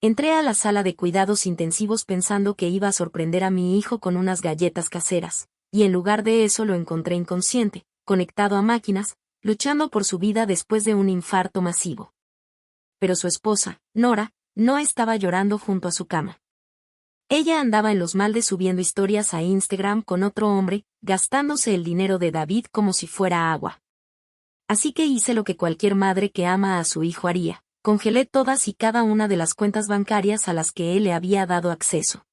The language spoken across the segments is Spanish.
Entré a la sala de cuidados intensivos pensando que iba a sorprender a mi hijo con unas galletas caseras, y en lugar de eso lo encontré inconsciente, conectado a máquinas, luchando por su vida después de un infarto masivo. Pero su esposa, Nora, no estaba llorando junto a su cama. Ella andaba en los Maldes subiendo historias a Instagram con otro hombre, gastándose el dinero de David como si fuera agua. Así que hice lo que cualquier madre que ama a su hijo haría. Congelé todas y cada una de las cuentas bancarias a las que él le había dado acceso.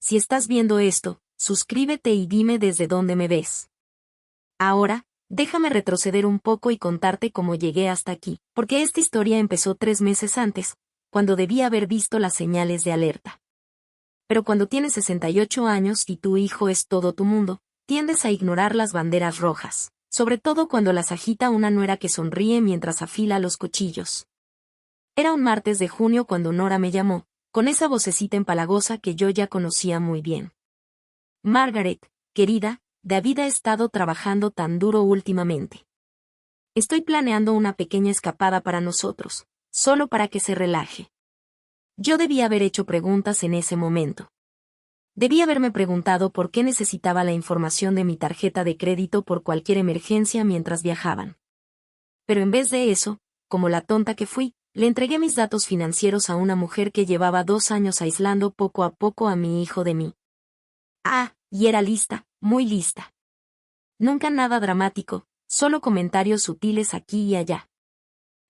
Si estás viendo esto, suscríbete y dime desde dónde me ves. Ahora, déjame retroceder un poco y contarte cómo llegué hasta aquí, porque esta historia empezó 3 meses antes, cuando debía haber visto las señales de alerta. Pero cuando tienes 68 años y tu hijo es todo tu mundo, tiendes a ignorar las banderas rojas, sobre todo cuando las agita una nuera que sonríe mientras afila los cuchillos. Era un martes de junio cuando Nora me llamó, con esa vocecita empalagosa que yo ya conocía muy bien. Margaret, querida, David ha estado trabajando tan duro últimamente. Estoy planeando una pequeña escapada para nosotros, solo para que se relaje. Yo debía haber hecho preguntas en ese momento. Debía haberme preguntado por qué necesitaba la información de mi tarjeta de crédito por cualquier emergencia mientras viajaban. Pero en vez de eso, como la tonta que fui, le entregué mis datos financieros a una mujer que llevaba 2 años aislando poco a poco a mi hijo de mí. Y era lista, muy lista. Nunca nada dramático, solo comentarios sutiles aquí y allá.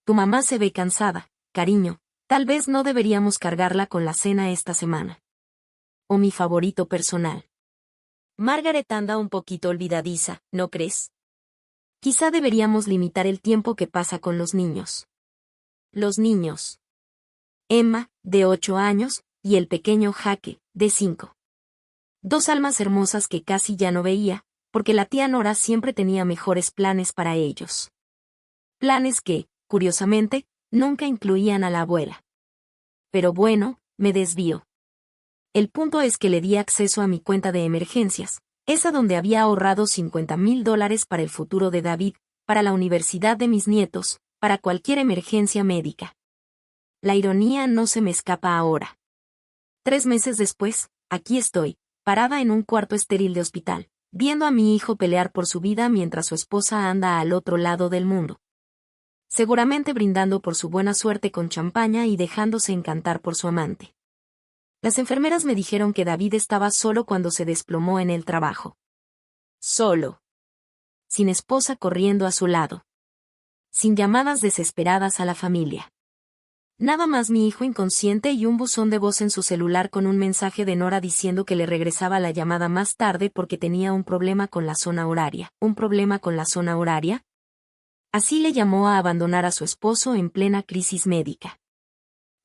Tu mamá se ve cansada, cariño, tal vez no deberíamos cargarla con la cena esta semana. O mi favorito personal. Margaret anda un poquito olvidadiza, ¿no crees? Quizá deberíamos limitar el tiempo que pasa con los niños. Los niños. Emma, de 8 años, y el pequeño Jake, de 5. 2 almas hermosas que casi ya no veía, porque la tía Nora siempre tenía mejores planes para ellos. Planes que, curiosamente, nunca incluían a la abuela. Pero bueno, me desvío. El punto es que le di acceso a mi cuenta de emergencias, esa donde había ahorrado $50,000 para el futuro de David, para la universidad de mis nietos, para cualquier emergencia médica. La ironía no se me escapa ahora. 3 meses después, aquí estoy, parada en un cuarto estéril de hospital, viendo a mi hijo pelear por su vida mientras su esposa anda al otro lado del mundo. Seguramente brindando por su buena suerte con champaña y dejándose encantar por su amante. Las enfermeras me dijeron que David estaba solo cuando se desplomó en el trabajo. Solo. Sin esposa corriendo a su lado. Sin llamadas desesperadas a la familia. Nada más mi hijo inconsciente y un buzón de voz en su celular con un mensaje de Nora diciendo que le regresaba la llamada más tarde porque tenía un problema con la zona horaria. ¿Un problema con la zona horaria? Así le llamó a abandonar a su esposo en plena crisis médica.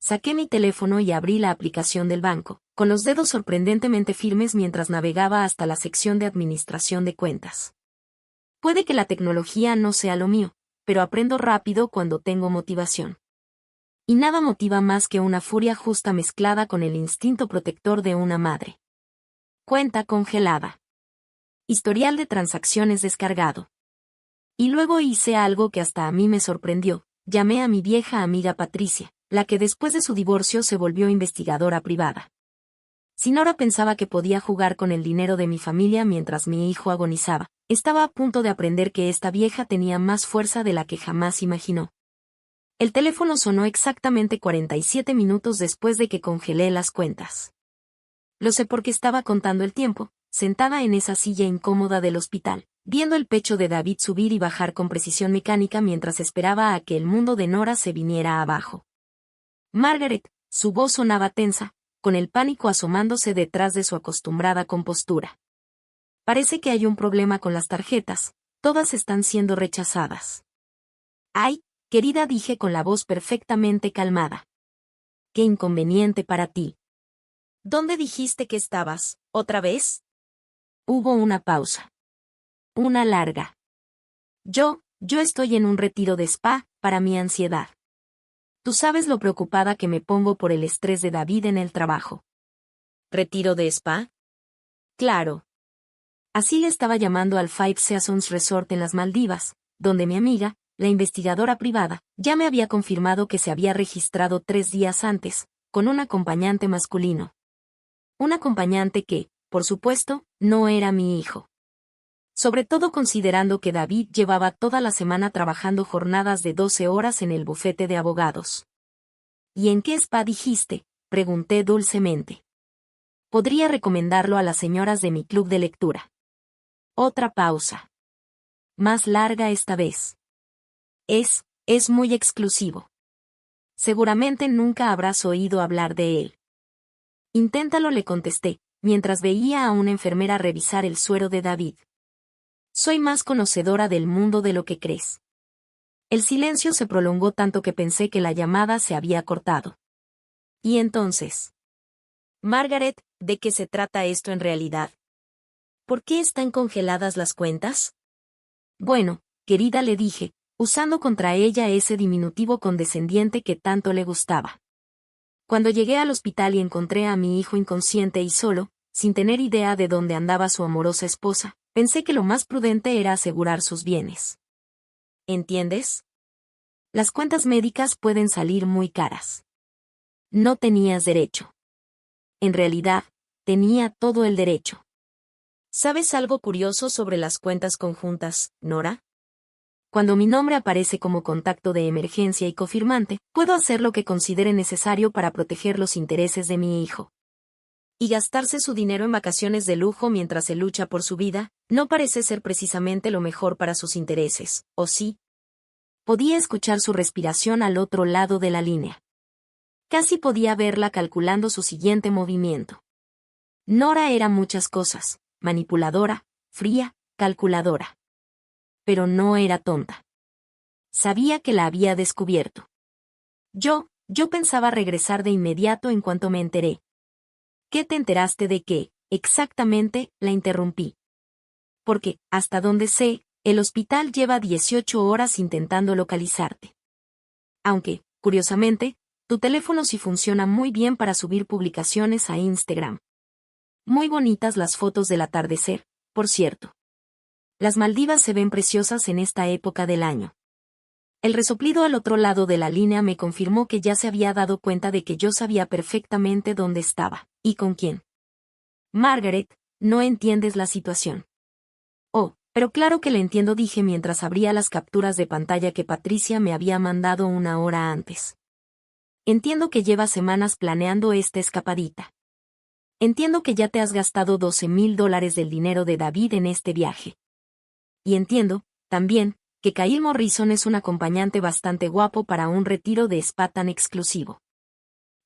Saqué mi teléfono y abrí la aplicación del banco, con los dedos sorprendentemente firmes mientras navegaba hasta la sección de administración de cuentas. Puede que la tecnología no sea lo mío, pero aprendo rápido cuando tengo motivación. Y nada motiva más que una furia justa mezclada con el instinto protector de una madre. Cuenta congelada. Historial de transacciones descargado. Y luego hice algo que hasta a mí me sorprendió, llamé a mi vieja amiga Patricia, la que después de su divorcio se volvió investigadora privada. Si Nora pensaba que podía jugar con el dinero de mi familia mientras mi hijo agonizaba, estaba a punto de aprender que esta vieja tenía más fuerza de la que jamás imaginó. El teléfono sonó exactamente 47 minutos después de que congelé las cuentas. Lo sé porque estaba contando el tiempo, sentada en esa silla incómoda del hospital, viendo el pecho de David subir y bajar con precisión mecánica mientras esperaba a que el mundo de Nora se viniera abajo. Margaret, su voz sonaba tensa, con el pánico asomándose detrás de su acostumbrada compostura. Parece que hay un problema con las tarjetas, todas están siendo rechazadas. Ay, querida, dije con la voz perfectamente calmada. Qué inconveniente para ti. ¿Dónde dijiste que estabas, otra vez? Hubo una pausa. Una larga. Yo estoy en un retiro de spa, para mi ansiedad. Tú sabes lo preocupada que me pongo por el estrés de David en el trabajo. ¿Retiro de spa? Claro. Así le estaba llamando al Five Seasons Resort en las Maldivas, donde mi amiga, la investigadora privada, ya me había confirmado que se había registrado 3 días antes, con un acompañante masculino. Un acompañante que, por supuesto, no era mi hijo. Sobre todo considerando que David llevaba toda la semana trabajando jornadas de 12 horas en el bufete de abogados. ¿Y en qué spa dijiste?, pregunté dulcemente. Podría recomendarlo a las señoras de mi club de lectura. Otra pausa. Más larga esta vez. Es muy exclusivo. Seguramente nunca habrás oído hablar de él. Inténtalo, le contesté, mientras veía a una enfermera revisar el suero de David. Soy más conocedora del mundo de lo que crees. El silencio se prolongó tanto que pensé que la llamada se había cortado. ¿Y entonces? Margaret, ¿de qué se trata esto en realidad? ¿Por qué están congeladas las cuentas? Bueno, querida, le dije, usando contra ella ese diminutivo condescendiente que tanto le gustaba. Cuando llegué al hospital y encontré a mi hijo inconsciente y solo, sin tener idea de dónde andaba su amorosa esposa, pensé que lo más prudente era asegurar sus bienes. ¿Entiendes? Las cuentas médicas pueden salir muy caras. No tenías derecho. En realidad, tenía todo el derecho. ¿Sabes algo curioso sobre las cuentas conjuntas, Nora? Cuando mi nombre aparece como contacto de emergencia y cofirmante, puedo hacer lo que considere necesario para proteger los intereses de mi hijo. Y gastarse su dinero en vacaciones de lujo mientras se lucha por su vida, no parece ser precisamente lo mejor para sus intereses, ¿o sí? Podía escuchar su respiración al otro lado de la línea. Casi podía verla calculando su siguiente movimiento. Nora era muchas cosas: manipuladora, fría, calculadora. Pero no era tonta. Sabía que la había descubierto. Yo pensaba regresar de inmediato en cuanto me enteré. ¿Qué te enteraste de qué? Exactamente, la interrumpí. Porque, hasta donde sé, el hospital lleva 18 horas intentando localizarte. Aunque, curiosamente, tu teléfono sí funciona muy bien para subir publicaciones a Instagram. Muy bonitas las fotos del atardecer, por cierto. Las Maldivas se ven preciosas en esta época del año. El resoplido al otro lado de la línea me confirmó que ya se había dado cuenta de que yo sabía perfectamente dónde estaba, y con quién. Margaret, no entiendes la situación. Oh, pero claro que la entiendo, dije mientras abría las capturas de pantalla que Patricia me había mandado una hora antes. Entiendo que llevas semanas planeando esta escapadita. Entiendo que ya te has gastado $12,000 del dinero de David en este viaje. Y entiendo, también, que Kyle Morrison es un acompañante bastante guapo para un retiro de spa tan exclusivo.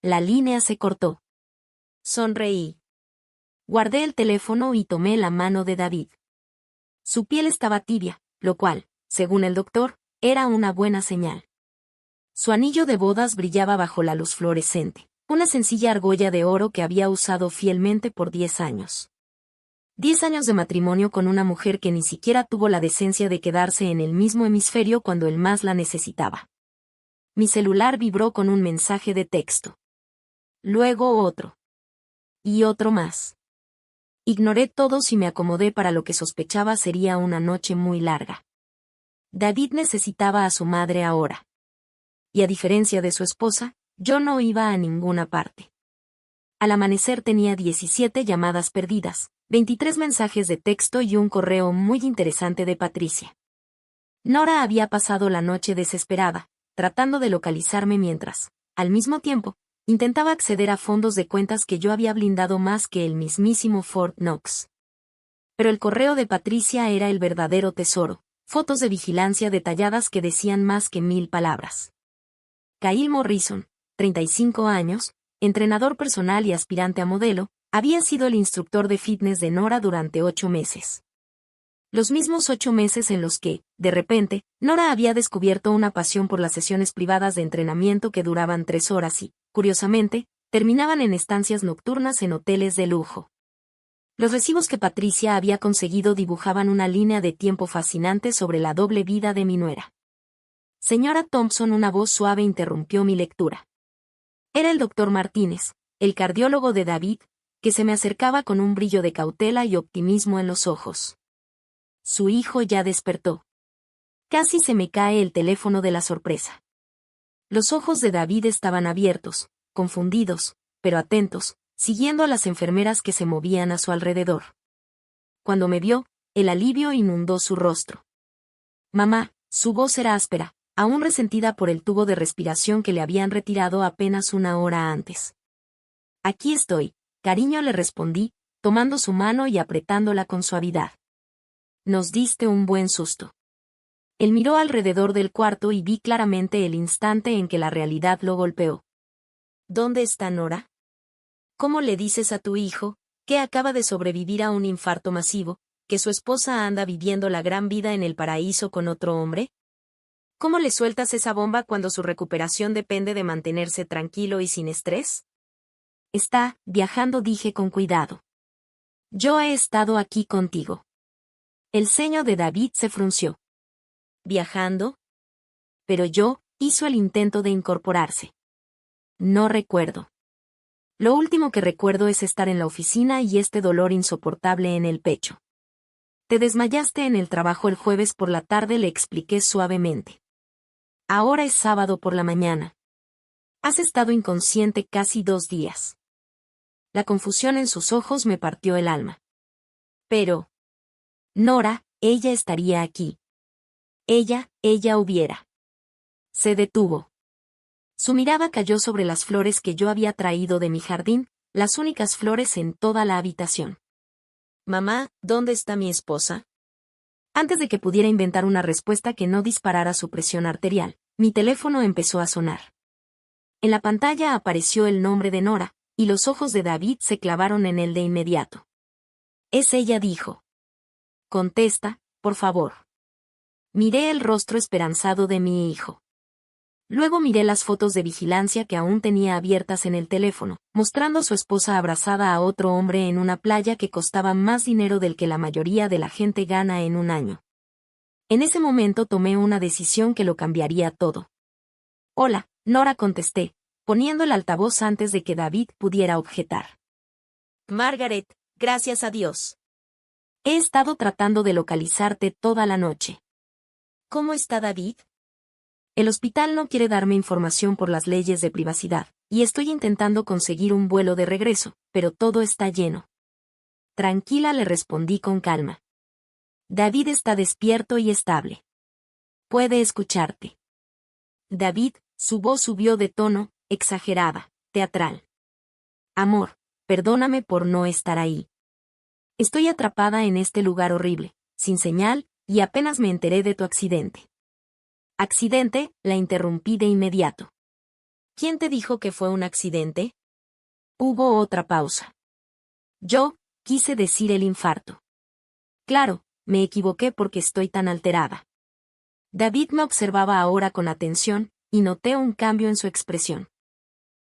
La línea se cortó. Sonreí. Guardé el teléfono y tomé la mano de David. Su piel estaba tibia, lo cual, según el doctor, era una buena señal. Su anillo de bodas brillaba bajo la luz fluorescente, una sencilla argolla de oro que había usado fielmente por 10 años. 10 años de matrimonio con una mujer que ni siquiera tuvo la decencia de quedarse en el mismo hemisferio cuando él más la necesitaba. Mi celular vibró con un mensaje de texto. Luego otro. Y otro más. Ignoré todos y me acomodé para lo que sospechaba sería una noche muy larga. David necesitaba a su madre ahora. Y a diferencia de su esposa, yo no iba a ninguna parte. Al amanecer tenía 17 llamadas perdidas, 23 mensajes de texto y un correo muy interesante de Patricia. Nora había pasado la noche desesperada, tratando de localizarme mientras, al mismo tiempo, intentaba acceder a fondos de cuentas que yo había blindado más que el mismísimo Fort Knox. Pero el correo de Patricia era el verdadero tesoro, fotos de vigilancia detalladas que decían más que 1000 palabras. Kyle Morrison, 35 años, entrenador personal y aspirante a modelo, había sido el instructor de fitness de Nora durante 8 meses. Los mismos 8 meses en los que, de repente, Nora había descubierto una pasión por las sesiones privadas de entrenamiento que duraban 3 horas y, curiosamente, terminaban en estancias nocturnas en hoteles de lujo. Los recibos que Patricia había conseguido dibujaban una línea de tiempo fascinante sobre la doble vida de mi nuera. Señora Thompson, una voz suave interrumpió mi lectura. Era el doctor Martínez, el cardiólogo de David, que se me acercaba con un brillo de cautela y optimismo en los ojos. Su hijo ya despertó. Casi se me cae el teléfono de la sorpresa. Los ojos de David estaban abiertos, confundidos, pero atentos, siguiendo a las enfermeras que se movían a su alrededor. Cuando me vio, el alivio inundó su rostro. Mamá, su voz era áspera, aún resentida por el tubo de respiración que le habían retirado apenas una hora antes. Aquí estoy, cariño, le respondí, tomando su mano y apretándola con suavidad. Nos diste un buen susto. Él miró alrededor del cuarto y vi claramente el instante en que la realidad lo golpeó. ¿Dónde está Nora? ¿Cómo le dices a tu hijo, que acaba de sobrevivir a un infarto masivo, que su esposa anda viviendo la gran vida en el paraíso con otro hombre? ¿Cómo le sueltas esa bomba cuando su recuperación depende de mantenerse tranquilo y sin estrés? Está viajando, dije con cuidado. Yo he estado aquí contigo. El ceño de David se frunció. ¿Viajando? Pero hizo el intento de incorporarse. No recuerdo. Lo último que recuerdo es estar en la oficina y este dolor insoportable en el pecho. Te desmayaste en el trabajo el jueves por la tarde, le expliqué suavemente. Ahora es sábado por la mañana. Has estado inconsciente casi 2 días. La confusión en sus ojos me partió el alma. Pero Nora, ella estaría aquí. Ella hubiera. Se detuvo. Su mirada cayó sobre las flores que yo había traído de mi jardín, las únicas flores en toda la habitación. Mamá, ¿dónde está mi esposa? Antes de que pudiera inventar una respuesta que no disparara su presión arterial, mi teléfono empezó a sonar. En la pantalla apareció el nombre de Nora, y los ojos de David se clavaron en él de inmediato. Es ella, dijo. Contesta, por favor. Miré el rostro esperanzado de mi hijo. Luego miré las fotos de vigilancia que aún tenía abiertas en el teléfono, mostrando a su esposa abrazada a otro hombre en una playa que costaba más dinero del que la mayoría de la gente gana en un año. En ese momento tomé una decisión que lo cambiaría todo. Hola, Nora, contesté, poniendo el altavoz antes de que David pudiera objetar. Margaret, gracias a Dios. He estado tratando de localizarte toda la noche. ¿Cómo está David? El hospital no quiere darme información por las leyes de privacidad, y estoy intentando conseguir un vuelo de regreso, pero todo está lleno. Tranquila, le respondí con calma. David está despierto y estable. Puede escucharte. David, su voz subió de tono, exagerada, teatral. Amor, perdóname por no estar ahí. Estoy atrapada en este lugar horrible, sin señal, y apenas me enteré de tu accidente. ¿Accidente?, la interrumpí de inmediato. ¿Quién te dijo que fue un accidente? Hubo otra pausa. Yo quise decir el infarto. Claro, me equivoqué porque estoy tan alterada. David me observaba ahora con atención, y noté un cambio en su expresión.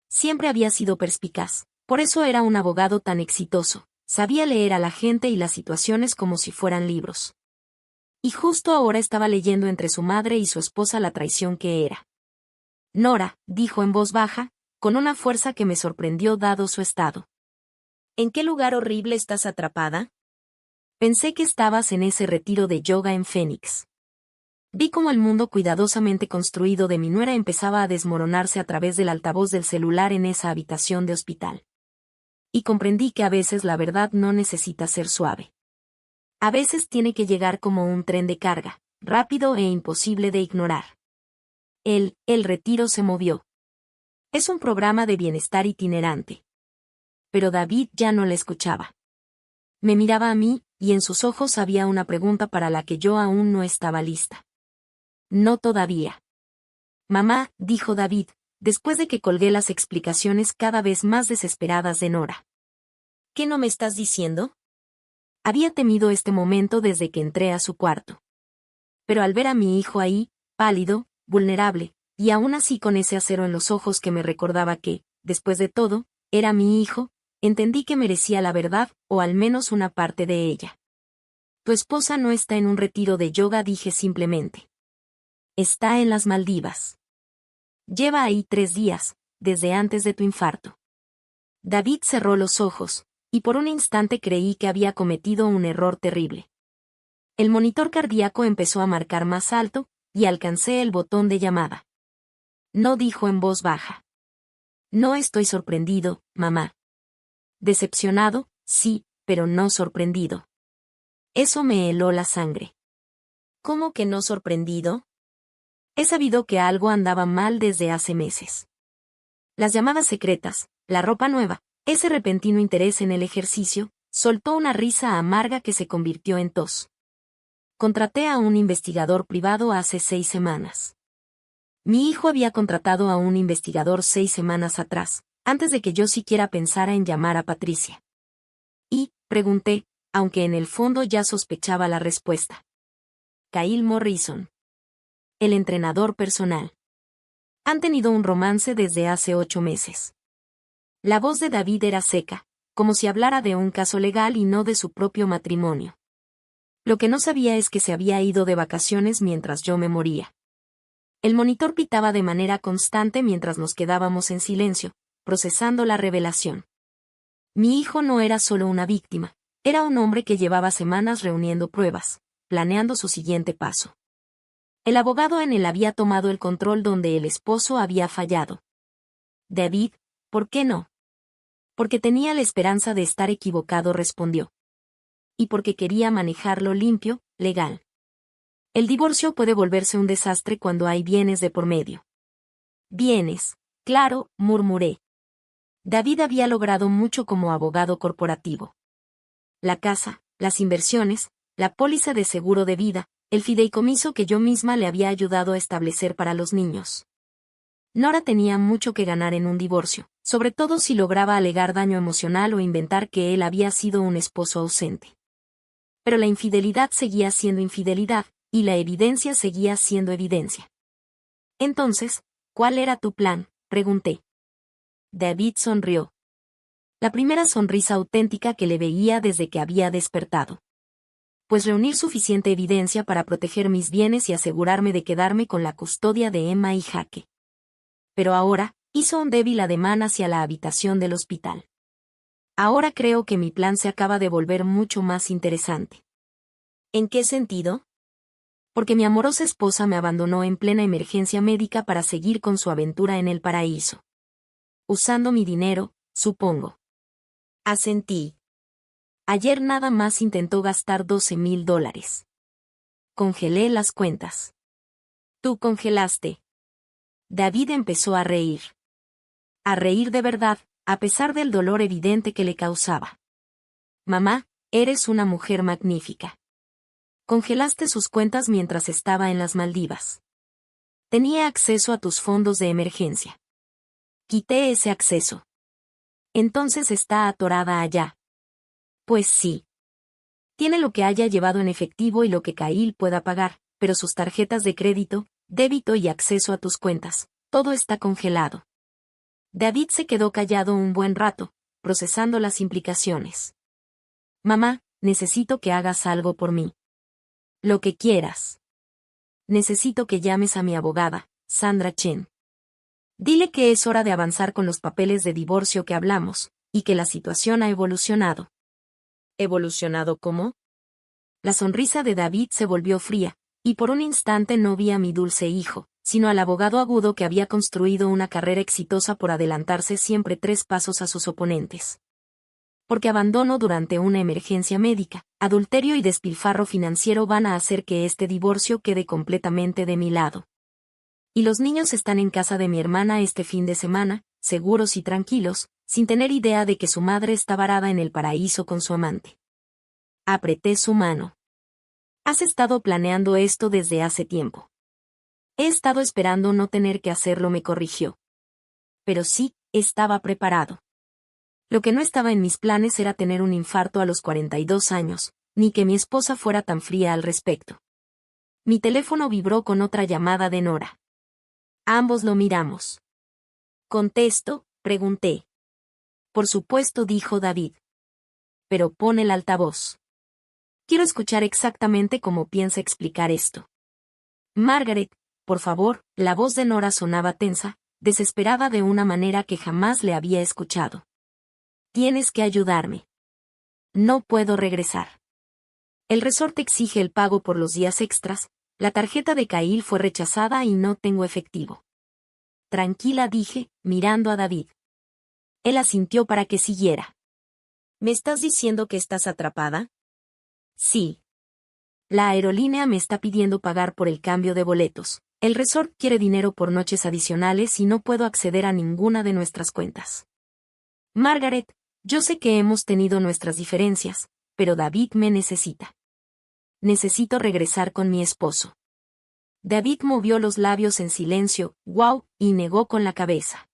Siempre había sido perspicaz, por eso era un abogado tan exitoso, sabía leer a la gente y las situaciones como si fueran libros. Y justo ahora estaba leyendo entre su madre y su esposa la traición que era. Nora, dijo en voz baja, con una fuerza que me sorprendió dado su estado. ¿En qué lugar horrible estás atrapada? Pensé que estabas en ese retiro de yoga en Phoenix. Vi cómo el mundo cuidadosamente construido de mi nuera empezaba a desmoronarse a través del altavoz del celular en esa habitación de hospital. Y comprendí que a veces la verdad no necesita ser suave. A veces tiene que llegar como un tren de carga, rápido e imposible de ignorar. El retiro se movió. Es un programa de bienestar itinerante. Pero David ya no le escuchaba. Me miraba a mí, y en sus ojos había una pregunta para la que yo aún no estaba lista. No todavía. Mamá, dijo David, después de que colgué las explicaciones cada vez más desesperadas de Nora. ¿Qué no me estás diciendo? Había temido este momento desde que entré a su cuarto. Pero al ver a mi hijo ahí, pálido, vulnerable, y aún así con ese acero en los ojos que me recordaba que, después de todo, era mi hijo, entendí que merecía la verdad, o al menos una parte de ella. Tu esposa no está en un retiro de yoga, dije simplemente. Está en las Maldivas. Lleva ahí 3 días, desde antes de tu infarto. David cerró los ojos, y por un instante creí que había cometido un error terrible. El monitor cardíaco empezó a marcar más alto, y alcancé el botón de llamada. No, dijo en voz baja. No estoy sorprendido, mamá. Decepcionado, sí, pero no sorprendido. Eso me heló la sangre. ¿Cómo que no sorprendido? He sabido que algo andaba mal desde hace meses. Las llamadas secretas, la ropa nueva, ese repentino interés en el ejercicio, soltó una risa amarga que se convirtió en tos. Contraté a un investigador privado hace 6 semanas. Mi hijo había contratado a un investigador 6 semanas atrás, antes de que yo siquiera pensara en llamar a Patricia. Y, pregunté, aunque en el fondo ya sospechaba la respuesta. Kyle Morrison. El entrenador personal. Han tenido un romance desde hace 8 meses. La voz de David era seca, como si hablara de un caso legal y no de su propio matrimonio. Lo que no sabía es que se había ido de vacaciones mientras yo me moría. El monitor pitaba de manera constante mientras nos quedábamos en silencio, procesando la revelación. Mi hijo no era solo una víctima, era un hombre que llevaba semanas reuniendo pruebas, planeando su siguiente paso. El abogado en él había tomado el control donde el esposo había fallado. David, ¿por qué no? Porque tenía la esperanza de estar equivocado, respondió. Y porque quería manejarlo limpio, legal. El divorcio puede volverse un desastre cuando hay bienes de por medio. Bienes, claro, murmuré. David había logrado mucho como abogado corporativo. La casa, las inversiones, la póliza de seguro de vida, el fideicomiso que yo misma le había ayudado a establecer para los niños. Nora tenía mucho que ganar en un divorcio, sobre todo si lograba alegar daño emocional o inventar que él había sido un esposo ausente. Pero la infidelidad seguía siendo infidelidad, y la evidencia seguía siendo evidencia. Entonces, ¿cuál era tu plan?, pregunté. David sonrió. La primera sonrisa auténtica que le veía desde que había despertado. Pues reunir suficiente evidencia para proteger mis bienes y asegurarme de quedarme con la custodia de Emma y Jaque. Pero ahora, hizo un débil ademán hacia la habitación del hospital. Ahora creo que mi plan se acaba de volver mucho más interesante. ¿En qué sentido? Porque mi amorosa esposa me abandonó en plena emergencia médica para seguir con su aventura en el paraíso. Usando mi dinero, supongo. Asentí. Ayer nada más intentó gastar $12,000. Congelé las cuentas. Tú congelaste. David empezó a reír. A reír de verdad, a pesar del dolor evidente que le causaba. Mamá, eres una mujer magnífica. Congelaste sus cuentas mientras estaba en las Maldivas. Tenía acceso a tus fondos de emergencia. Quité ese acceso. Entonces está atorada allá. Pues sí. Tiene lo que haya llevado en efectivo y lo que Kyle pueda pagar, pero sus tarjetas de crédito, débito y acceso a tus cuentas, todo está congelado. David se quedó callado un buen rato, procesando las implicaciones. Mamá, necesito que hagas algo por mí. Lo que quieras. Necesito que llames a mi abogada, Sandra Chen. Dile que es hora de avanzar con los papeles de divorcio que hablamos, y que la situación ha evolucionado. ¿Evolucionado cómo? La sonrisa de David se volvió fría, y por un instante no vi a mi dulce hijo, sino al abogado agudo que había construido una carrera exitosa por adelantarse siempre 3 pasos a sus oponentes. Porque abandono durante una emergencia médica, adulterio y despilfarro financiero van a hacer que este divorcio quede completamente de mi lado. Y los niños están en casa de mi hermana este fin de semana, seguros y tranquilos, sin tener idea de que su madre está varada en el paraíso con su amante. Apreté su mano. Has estado planeando esto desde hace tiempo. He estado esperando no tener que hacerlo, me corrigió. Pero sí, estaba preparado. Lo que no estaba en mis planes era tener un infarto a los 42 años, ni que mi esposa fuera tan fría al respecto. Mi teléfono vibró con otra llamada de Nora. Ambos lo miramos. ¿Contesto?, pregunté. Por supuesto, dijo David. Pero pon el altavoz. Quiero escuchar exactamente cómo piensa explicar esto. Margaret, por favor, la voz de Nora sonaba tensa, desesperada de una manera que jamás le había escuchado. Tienes que ayudarme. No puedo regresar. El resorte exige el pago por los días extras, la tarjeta de Kyle fue rechazada y no tengo efectivo. Tranquila, dije, mirando a David. Él asintió para que siguiera. ¿Me estás diciendo que estás atrapada? Sí. La aerolínea me está pidiendo pagar por el cambio de boletos. El resort quiere dinero por noches adicionales y no puedo acceder a ninguna de nuestras cuentas. Margaret, yo sé que hemos tenido nuestras diferencias, pero David me necesita. Necesito regresar con mi esposo. David movió los labios en silencio, wow, y negó con la cabeza.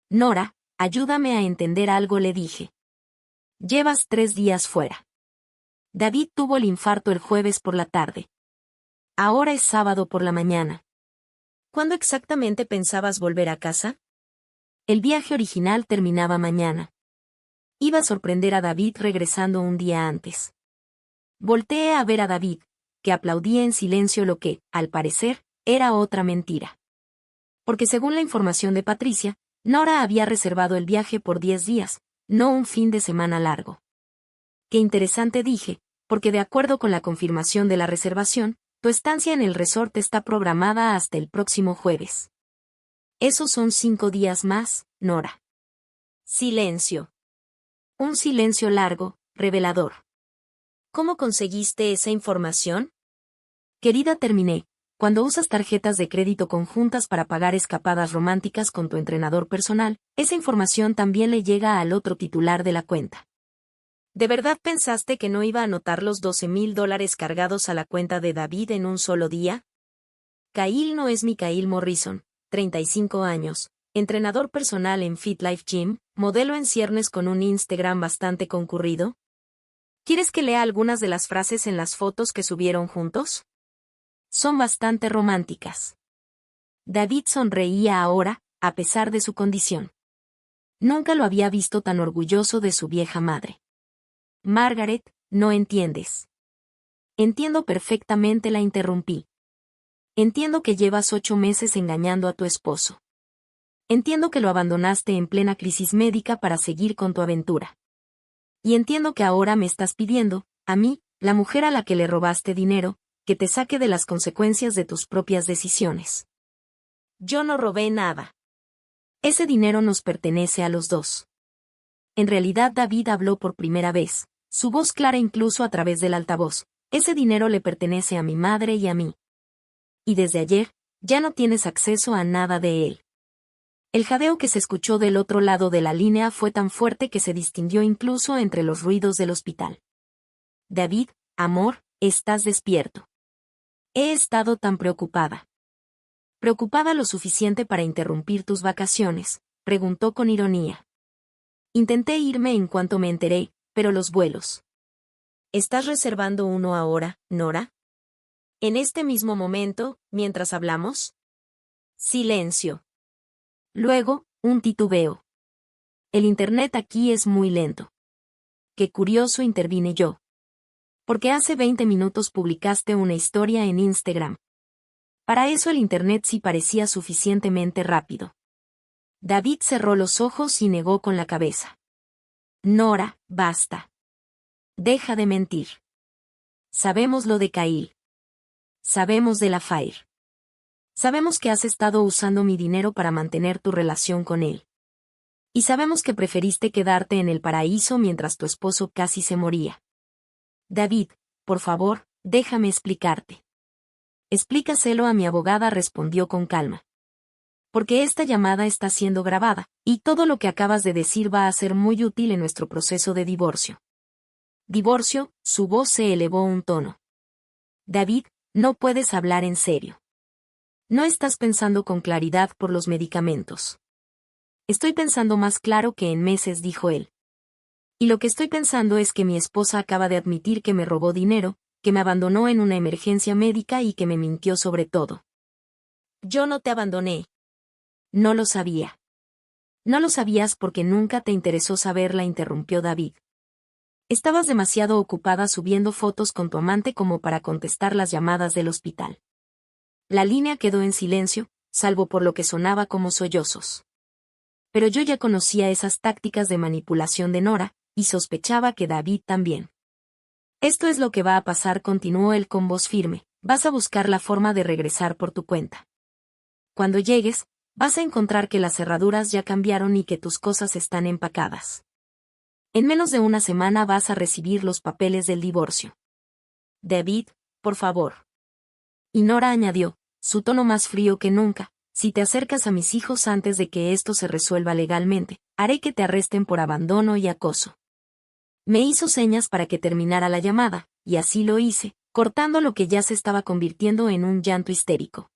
Nora, ayúdame a entender algo, le dije. Llevas 3 días fuera. David tuvo el infarto el jueves por la tarde. Ahora es sábado por la mañana. ¿Cuándo exactamente pensabas volver a casa? El viaje original terminaba mañana. Iba a sorprender a David regresando un día antes. Volteé a ver a David, que aplaudía en silencio lo que, al parecer, era otra mentira. Porque según la información de Patricia, Nora había reservado el viaje por 10 días, no un fin de semana largo. Qué interesante, dije, porque de acuerdo con la confirmación de la reservación, tu estancia en el resort está programada hasta el próximo jueves. Esos son 5 días más, Nora. Silencio. Un silencio largo, revelador. ¿Cómo conseguiste esa información? Querida, terminé. Cuando usas tarjetas de crédito conjuntas para pagar escapadas románticas con tu entrenador personal, esa información también le llega al otro titular de la cuenta. ¿De verdad pensaste que no iba a anotar los $12,000 cargados a la cuenta de David en un solo día? Kyle no es Mikhail Morrison, 35 años, entrenador personal en Fit Life Gym, modelo en ciernes con un Instagram bastante concurrido. ¿Quieres que lea algunas de las frases en las fotos que subieron juntos? Son bastante románticas. David sonreía ahora, a pesar de su condición. Nunca lo había visto tan orgulloso de su vieja madre. Margaret, no entiendes. Entiendo perfectamente, la interrumpí. Entiendo que llevas 8 meses engañando a tu esposo. Entiendo que lo abandonaste en plena crisis médica para seguir con tu aventura. Y entiendo que ahora me estás pidiendo, a mí, la mujer a la que le robaste dinero, que te saque de las consecuencias de tus propias decisiones. Yo no robé nada. Ese dinero nos pertenece a los dos. En realidad David habló por primera vez, su voz clara incluso a través del altavoz. Ese dinero le pertenece a mi madre y a mí. Y desde ayer, ya no tienes acceso a nada de él. El jadeo que se escuchó del otro lado de la línea fue tan fuerte que se distinguió incluso entre los ruidos del hospital. David, amor, estás despierto. He estado tan preocupada. ¿Preocupada lo suficiente para interrumpir tus vacaciones?, preguntó con ironía. Intenté irme en cuanto me enteré, pero los vuelos. ¿Estás reservando uno ahora, Nora? ¿En este mismo momento, mientras hablamos? Silencio. Luego, un titubeo. El internet aquí es muy lento. Qué curioso, intervine yo. Porque hace 20 minutos publicaste una historia en Instagram. Para eso el internet sí parecía suficientemente rápido. David cerró los ojos y negó con la cabeza. Nora, basta. Deja de mentir. Sabemos lo de Kyle. Sabemos de la Fire. Sabemos que has estado usando mi dinero para mantener tu relación con él. Y sabemos que preferiste quedarte en el paraíso mientras tu esposo casi se moría. David, por favor, déjame explicarte. Explícaselo a mi abogada, respondió con calma. Porque esta llamada está siendo grabada, y todo lo que acabas de decir va a ser muy útil en nuestro proceso de divorcio. ¿Divorcio? Su voz se elevó un tono. David, no puedes hablar en serio. No estás pensando con claridad por los medicamentos. Estoy pensando más claro que en meses, dijo él. Y lo que estoy pensando es que mi esposa acaba de admitir que me robó dinero, que me abandonó en una emergencia médica y que me mintió sobre todo. Yo no te abandoné. No lo sabía. No lo sabías porque nunca te interesó saberla, interrumpió David. Estabas demasiado ocupada subiendo fotos con tu amante como para contestar las llamadas del hospital. La línea quedó en silencio, salvo por lo que sonaba como sollozos. Pero yo ya conocía esas tácticas de manipulación de Nora, y sospechaba que David también. Esto es lo que va a pasar, continuó él con voz firme, vas a buscar la forma de regresar por tu cuenta. Cuando llegues, Vas a encontrar que las cerraduras ya cambiaron y que tus cosas están empacadas. En menos de una semana vas a recibir los papeles del divorcio. David, por favor. Y Nora añadió, su tono más frío que nunca, si te acercas a mis hijos antes de que esto se resuelva legalmente, haré que te arresten por abandono y acoso. Me hizo señas para que terminara la llamada, y así lo hice, cortando lo que ya se estaba convirtiendo en un llanto histérico.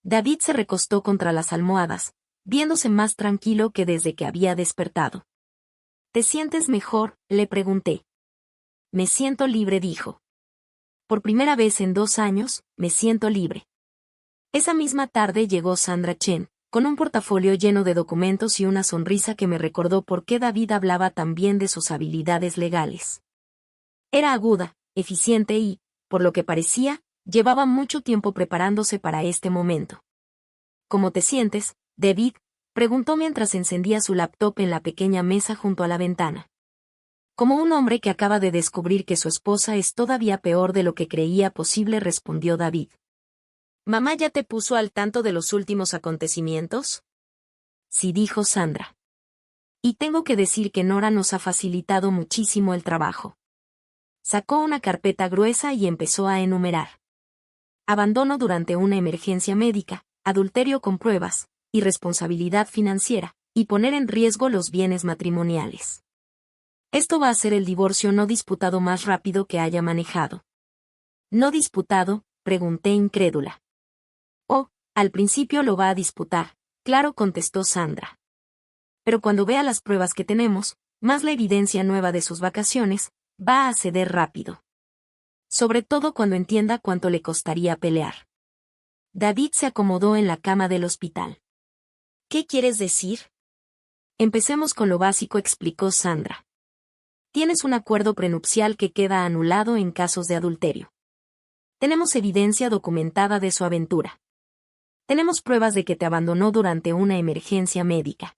David se recostó contra las almohadas, viéndose más tranquilo que desde que había despertado. ¿Te sientes mejor?, le pregunté. Me siento libre, dijo. Por primera vez en 2 años, me siento libre. Esa misma tarde llegó Sandra Chen, con un portafolio lleno de documentos y una sonrisa que me recordó por qué David hablaba tan bien de sus habilidades legales. Era aguda, eficiente y, por lo que parecía, llevaba mucho tiempo preparándose para este momento. ¿Cómo te sientes, David?, preguntó mientras encendía su laptop en la pequeña mesa junto a la ventana. Como un hombre que acaba de descubrir que su esposa es todavía peor de lo que creía posible, respondió David. ¿Mamá ya te puso al tanto de los últimos acontecimientos? Sí, dijo Sandra. Y tengo que decir que Nora nos ha facilitado muchísimo el trabajo. Sacó una carpeta gruesa y empezó a enumerar. Abandono durante una emergencia médica, adulterio con pruebas, irresponsabilidad financiera, y poner en riesgo los bienes matrimoniales. Esto va a ser el divorcio no disputado más rápido que haya manejado. ¿No disputado?, pregunté incrédula. Oh, al principio lo va a disputar, claro, contestó Sandra. Pero cuando vea las pruebas que tenemos, más la evidencia nueva de sus vacaciones, va a ceder rápido. Sobre todo cuando entienda cuánto le costaría pelear. David se acomodó en la cama del hospital. ¿Qué quieres decir? Empecemos con lo básico, explicó Sandra. Tienes un acuerdo prenupcial que queda anulado en casos de adulterio. Tenemos evidencia documentada de su aventura. Tenemos pruebas de que te abandonó durante una emergencia médica.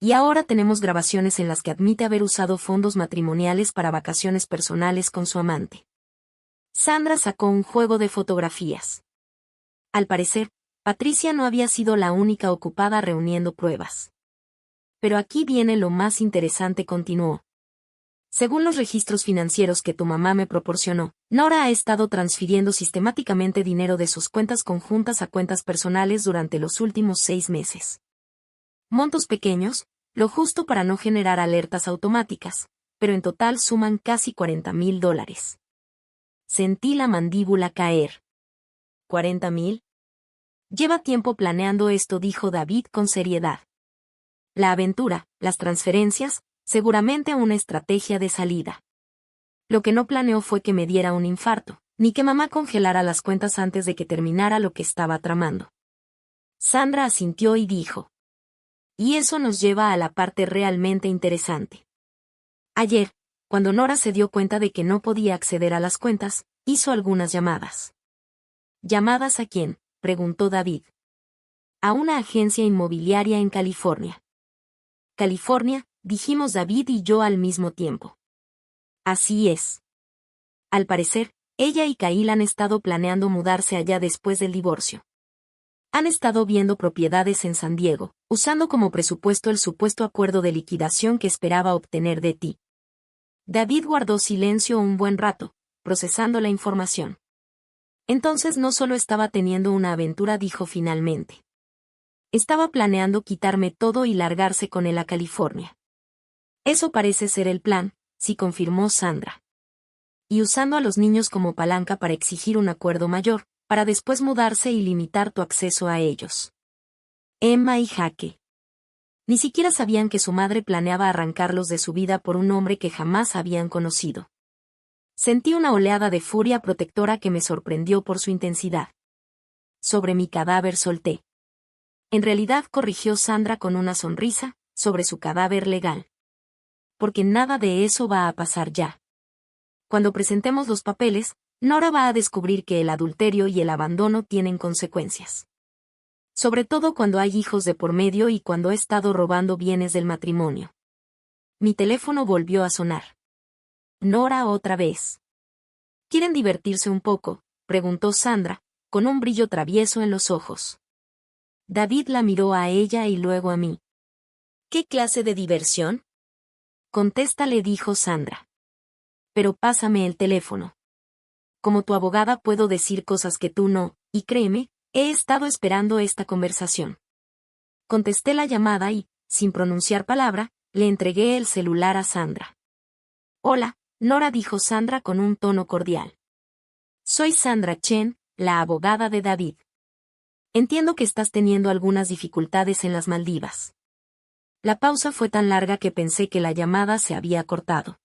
Y ahora tenemos grabaciones en las que admite haber usado fondos matrimoniales para vacaciones personales con su amante. Sandra sacó un juego de fotografías. Al parecer, Patricia no había sido la única ocupada reuniendo pruebas. Pero aquí viene lo más interesante, continuó. Según los registros financieros que tu mamá me proporcionó, Nora ha estado transfiriendo sistemáticamente dinero de sus cuentas conjuntas a cuentas personales durante los últimos 6 meses. Montos pequeños, lo justo para no generar alertas automáticas, pero en total suman casi $40,000. Sentí la mandíbula caer. ¿40,000? Lleva tiempo planeando esto, dijo David con seriedad. La aventura, las transferencias, seguramente una estrategia de salida. Lo que no planeó fue que me diera un infarto, ni que mamá congelara las cuentas antes de que terminara lo que estaba tramando. Sandra asintió y dijo. Y eso nos lleva a la parte realmente interesante. Ayer, cuando Nora se dio cuenta de que no podía acceder a las cuentas, hizo algunas llamadas. ¿Llamadas a quién?, preguntó David. A una agencia inmobiliaria en California. California, dijimos David y yo al mismo tiempo. Así es. Al parecer, ella y Kyle han estado planeando mudarse allá después del divorcio. Han estado viendo propiedades en San Diego, usando como presupuesto el supuesto acuerdo de liquidación que esperaba obtener de ti. David guardó silencio un buen rato, procesando la información. Entonces no solo estaba teniendo una aventura, dijo finalmente. Estaba planeando quitarme todo y largarse con él a California. Eso parece ser el plan, sí, confirmó Sandra. Y usando a los niños como palanca para exigir un acuerdo mayor, para después mudarse y limitar tu acceso a ellos. Emma y Jaque. Ni siquiera sabían que su madre planeaba arrancarlos de su vida por un hombre que jamás habían conocido. Sentí una oleada de furia protectora que me sorprendió por su intensidad. Sobre mi cadáver solté. En realidad, corrigió Sandra con una sonrisa, sobre su cadáver legal. Porque nada de eso va a pasar ya. Cuando presentemos los papeles, Nora va a descubrir que el adulterio y el abandono tienen consecuencias. Sobre todo cuando hay hijos de por medio y cuando he estado robando bienes del matrimonio. Mi teléfono volvió a sonar. Nora otra vez. ¿Quieren divertirse un poco?, preguntó Sandra, con un brillo travieso en los ojos. David la miró a ella y luego a mí. ¿Qué clase de diversión? Contesta, le dijo Sandra. Pero pásame el teléfono. Como tu abogada puedo decir cosas que tú no, y créeme, he estado esperando esta conversación. Contesté la llamada y, sin pronunciar palabra, le entregué el celular a Sandra. Hola, Nora, dijo Sandra con un tono cordial. Soy Sandra Chen, la abogada de David. Entiendo que estás teniendo algunas dificultades en las Maldivas. La pausa fue tan larga que pensé que la llamada se había cortado.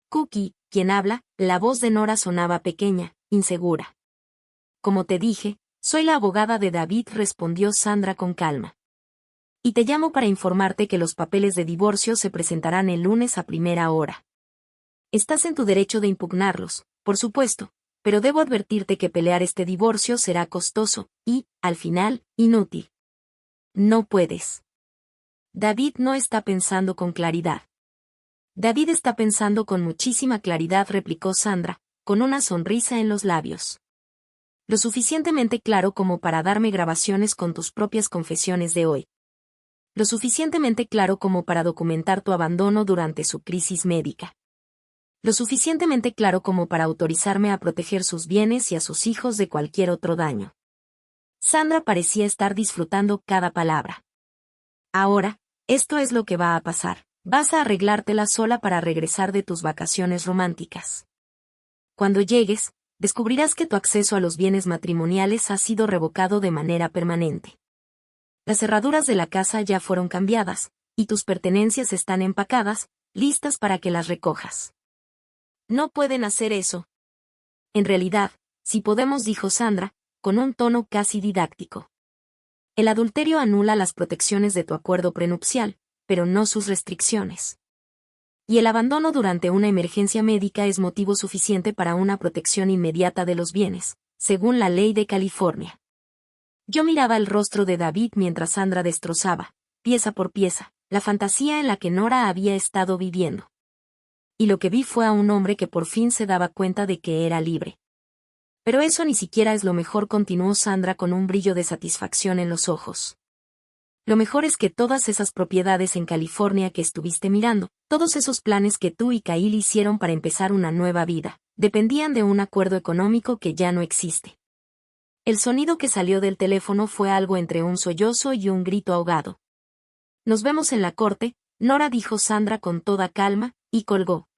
Cookie, quien habla, la voz de Nora sonaba pequeña, insegura. Como te dije, soy la abogada de David, respondió Sandra con calma. Y te llamo para informarte que los papeles de divorcio se presentarán el lunes a primera hora. Estás en tu derecho de impugnarlos, por supuesto, pero debo advertirte que pelear este divorcio será costoso, y, al final, inútil. No puedes. David no está pensando con claridad. David está pensando con muchísima claridad, replicó Sandra, con una sonrisa en los labios. Lo suficientemente claro como para darme grabaciones con tus propias confesiones de hoy. Lo suficientemente claro como para documentar tu abandono durante su crisis médica. Lo suficientemente claro como para autorizarme a proteger sus bienes y a sus hijos de cualquier otro daño. Sandra parecía estar disfrutando cada palabra. Ahora, esto es lo que va a pasar. Vas a arreglártela sola para regresar de tus vacaciones románticas. Cuando llegues, descubrirás que tu acceso a los bienes matrimoniales ha sido revocado de manera permanente. Las cerraduras de la casa ya fueron cambiadas, y tus pertenencias están empacadas, listas para que las recojas. No pueden hacer eso. En realidad, sí podemos, dijo Sandra, con un tono casi didáctico. El adulterio anula las protecciones de tu acuerdo prenupcial, pero no sus restricciones. Y el abandono durante una emergencia médica es motivo suficiente para una protección inmediata de los bienes, según la ley de California. Yo miraba el rostro de David mientras Sandra destrozaba, pieza por pieza, la fantasía en la que Nora había estado viviendo. Y lo que vi fue a un hombre que por fin se daba cuenta de que era libre. Pero eso ni siquiera es lo mejor, continuó Sandra con un brillo de satisfacción en los ojos. Lo mejor es que todas esas propiedades en California que estuviste mirando, todos esos planes que tú y Kyle hicieron para empezar una nueva vida, dependían de un acuerdo económico que ya no existe. El sonido que salió del teléfono fue algo entre un sollozo y un grito ahogado. Nos vemos en la corte, Nora, dijo Sandra con toda calma, y colgó.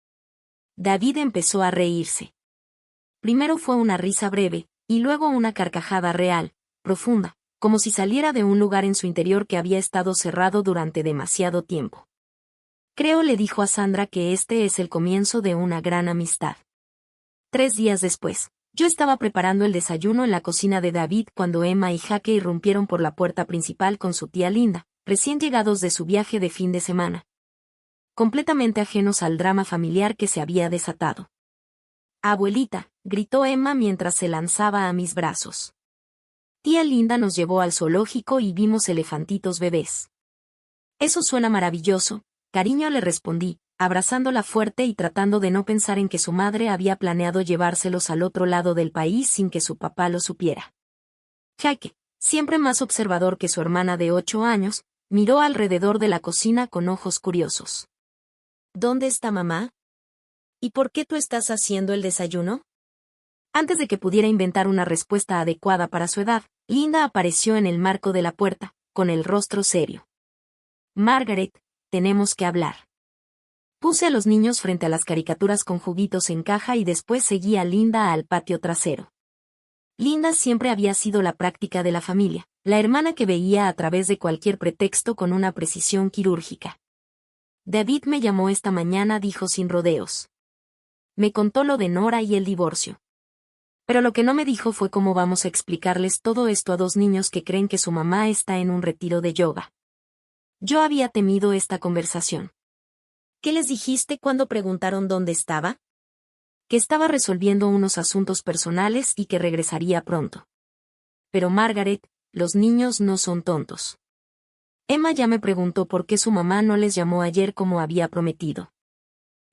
David empezó a reírse. Primero fue una risa breve, y luego una carcajada real, profunda, como si saliera de un lugar en su interior que había estado cerrado durante demasiado tiempo. Creo, le dijo a Sandra, que este es el comienzo de una gran amistad. 3 días después, yo estaba preparando el desayuno en la cocina de David cuando Emma y Jaque irrumpieron por la puerta principal con su tía Linda, recién llegados de su viaje de fin de semana. Completamente ajenos al drama familiar que se había desatado. Abuelita, gritó Emma mientras se lanzaba a mis brazos. Tía Linda nos llevó al zoológico y vimos elefantitos bebés. Eso suena maravilloso, cariño, le respondí, abrazándola fuerte y tratando de no pensar en que su madre había planeado llevárselos al otro lado del país sin que su papá lo supiera. Jaque, siempre más observador que su hermana de 8 años, miró alrededor de la cocina con ojos curiosos. ¿Dónde está mamá? ¿Y por qué tú estás haciendo el desayuno? Antes de que pudiera inventar una respuesta adecuada para su edad, Linda apareció en el marco de la puerta, con el rostro serio. Margaret, tenemos que hablar. Puse a los niños frente a las caricaturas con juguitos en caja y después seguí a Linda al patio trasero. Linda siempre había sido la práctica de la familia, la hermana que veía a través de cualquier pretexto con una precisión quirúrgica. David me llamó esta mañana, dijo sin rodeos. Me contó lo de Nora y el divorcio. Pero lo que no me dijo fue cómo vamos a explicarles todo esto a 2 niños que creen que su mamá está en un retiro de yoga. Yo había temido esta conversación. ¿Qué les dijiste cuando preguntaron dónde estaba? Que estaba resolviendo unos asuntos personales y que regresaría pronto. Pero Margaret, los niños no son tontos. Emma ya me preguntó por qué su mamá no les llamó ayer como había prometido.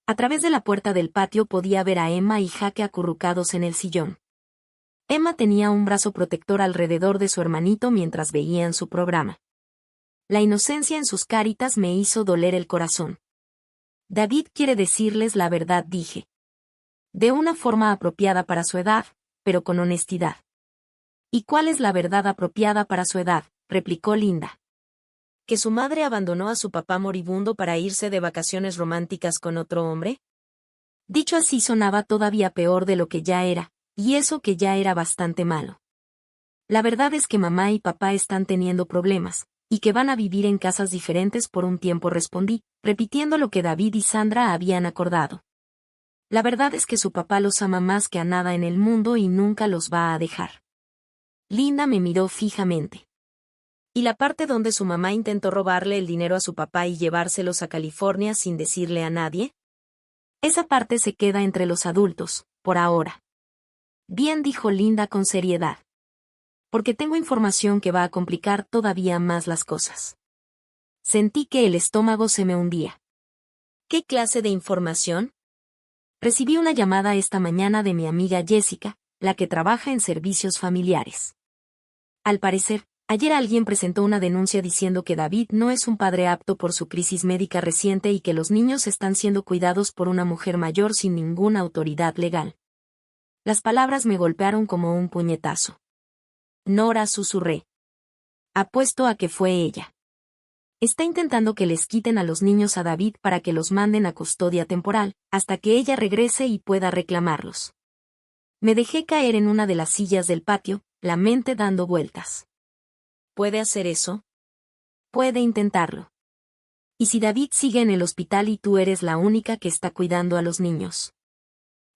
A través de la puerta del patio podía ver a Emma y Jaque acurrucados en el sillón. Emma tenía un brazo protector alrededor de su hermanito mientras veían su programa. La inocencia en sus caritas me hizo doler el corazón. David quiere decirles la verdad, dije. De una forma apropiada para su edad, pero con honestidad. ¿Y cuál es la verdad apropiada para su edad?, replicó Linda. ¿Que su madre abandonó a su papá moribundo para irse de vacaciones románticas con otro hombre? Dicho así sonaba todavía peor de lo que ya era, y eso que ya era bastante malo. La verdad es que mamá y papá están teniendo problemas, y que van a vivir en casas diferentes por un tiempo, respondí, repitiendo lo que David y Sandra habían acordado. La verdad es que su papá los ama más que a nada en el mundo y nunca los va a dejar. Linda me miró fijamente. ¿Y la parte donde su mamá intentó robarle el dinero a su papá y llevárselos a California sin decirle a nadie? Esa parte se queda entre los adultos, por ahora. Bien, dijo Linda con seriedad. Porque tengo información que va a complicar todavía más las cosas. Sentí que el estómago se me hundía. ¿Qué clase de información? Recibí una llamada esta mañana de mi amiga Jessica, la que trabaja en servicios familiares. Al parecer, ayer alguien presentó una denuncia diciendo que David no es un padre apto por su crisis médica reciente y que los niños están siendo cuidados por una mujer mayor sin ninguna autoridad legal. Las palabras me golpearon como un puñetazo. Nora, susurré. Apuesto a que fue ella. Está intentando que les quiten a los niños a David para que los manden a custodia temporal, hasta que ella regrese y pueda reclamarlos. Me dejé caer en una de las sillas del patio, la mente dando vueltas. ¿Puede hacer eso? Puede intentarlo. ¿Y si David sigue en el hospital y tú eres la única que está cuidando a los niños?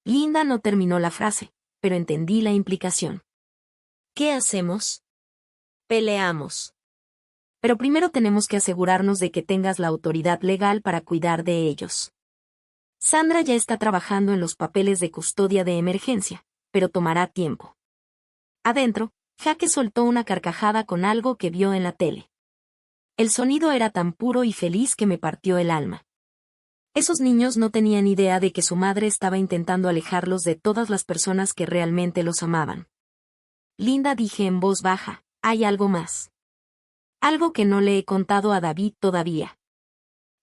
Linda no terminó la frase, pero entendí la implicación. ¿Qué hacemos? Peleamos. Pero primero tenemos que asegurarnos de que tengas la autoridad legal para cuidar de ellos. Sandra ya está trabajando en los papeles de custodia de emergencia, pero tomará tiempo. Adentro, Jaque soltó una carcajada con algo que vio en la tele. El sonido era tan puro y feliz que me partió el alma. Esos niños no tenían idea de que su madre estaba intentando alejarlos de todas las personas que realmente los amaban. Linda, dije en voz baja, hay algo más. Algo que no le he contado a David todavía.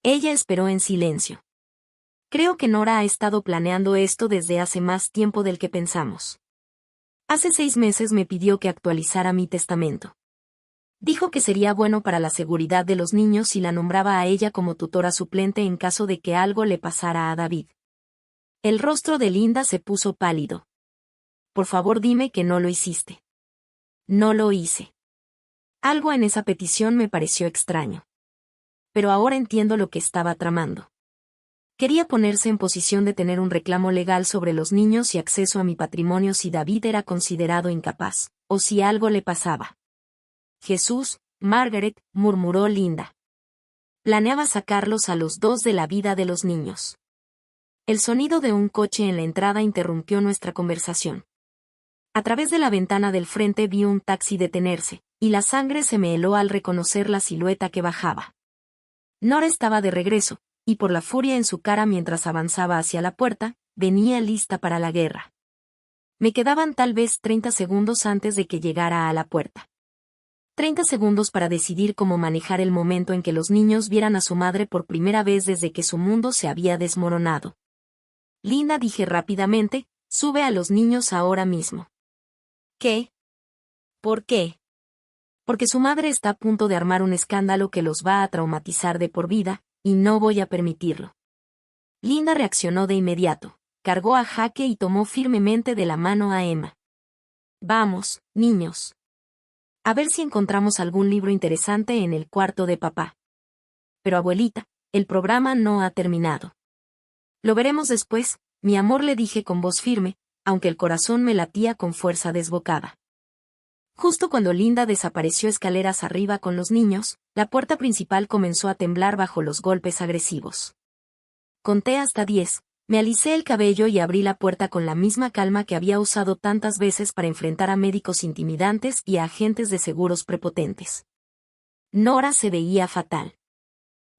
Ella esperó en silencio. Creo que Nora ha estado planeando esto desde hace más tiempo del que pensamos. Hace 6 meses me pidió que actualizara mi testamento. Dijo que sería bueno para la seguridad de los niños si la nombraba a ella como tutora suplente en caso de que algo le pasara a David. El rostro de Linda se puso pálido. Por favor, dime que no lo hiciste. No lo hice. Algo en esa petición me pareció extraño. Pero ahora entiendo lo que estaba tramando. Quería ponerse en posición de tener un reclamo legal sobre los niños y acceso a mi patrimonio si David era considerado incapaz, o si algo le pasaba. Jesús, Margaret, murmuró Linda. Planeaba sacarlos a los dos de la vida de los niños. El sonido de un coche en la entrada interrumpió nuestra conversación. A través de la ventana del frente vi un taxi detenerse, y la sangre se me heló al reconocer la silueta que bajaba. Nora estaba de regreso, y por la furia en su cara mientras avanzaba hacia la puerta, venía lista para la guerra. Me quedaban tal vez 30 segundos antes de que llegara a la puerta. 30 segundos para decidir cómo manejar el momento en que los niños vieran a su madre por primera vez desde que su mundo se había desmoronado. Linda, dije rápidamente, sube a los niños ahora mismo. ¿Qué? ¿Por qué? Porque su madre está a punto de armar un escándalo que los va a traumatizar de por vida, y no voy a permitirlo. Linda reaccionó de inmediato, cargó a Jaque y tomó firmemente de la mano a Emma. Vamos, niños. A ver si encontramos algún libro interesante en el cuarto de papá. Pero abuelita, el programa no ha terminado. Lo veremos después, mi amor, le dije con voz firme, aunque el corazón me latía con fuerza desbocada. Justo cuando Linda desapareció escaleras arriba con los niños, la puerta principal comenzó a temblar bajo los golpes agresivos. Conté hasta 10, me alisé el cabello y abrí la puerta con la misma calma que había usado tantas veces para enfrentar a médicos intimidantes y a agentes de seguros prepotentes. Nora se veía fatal.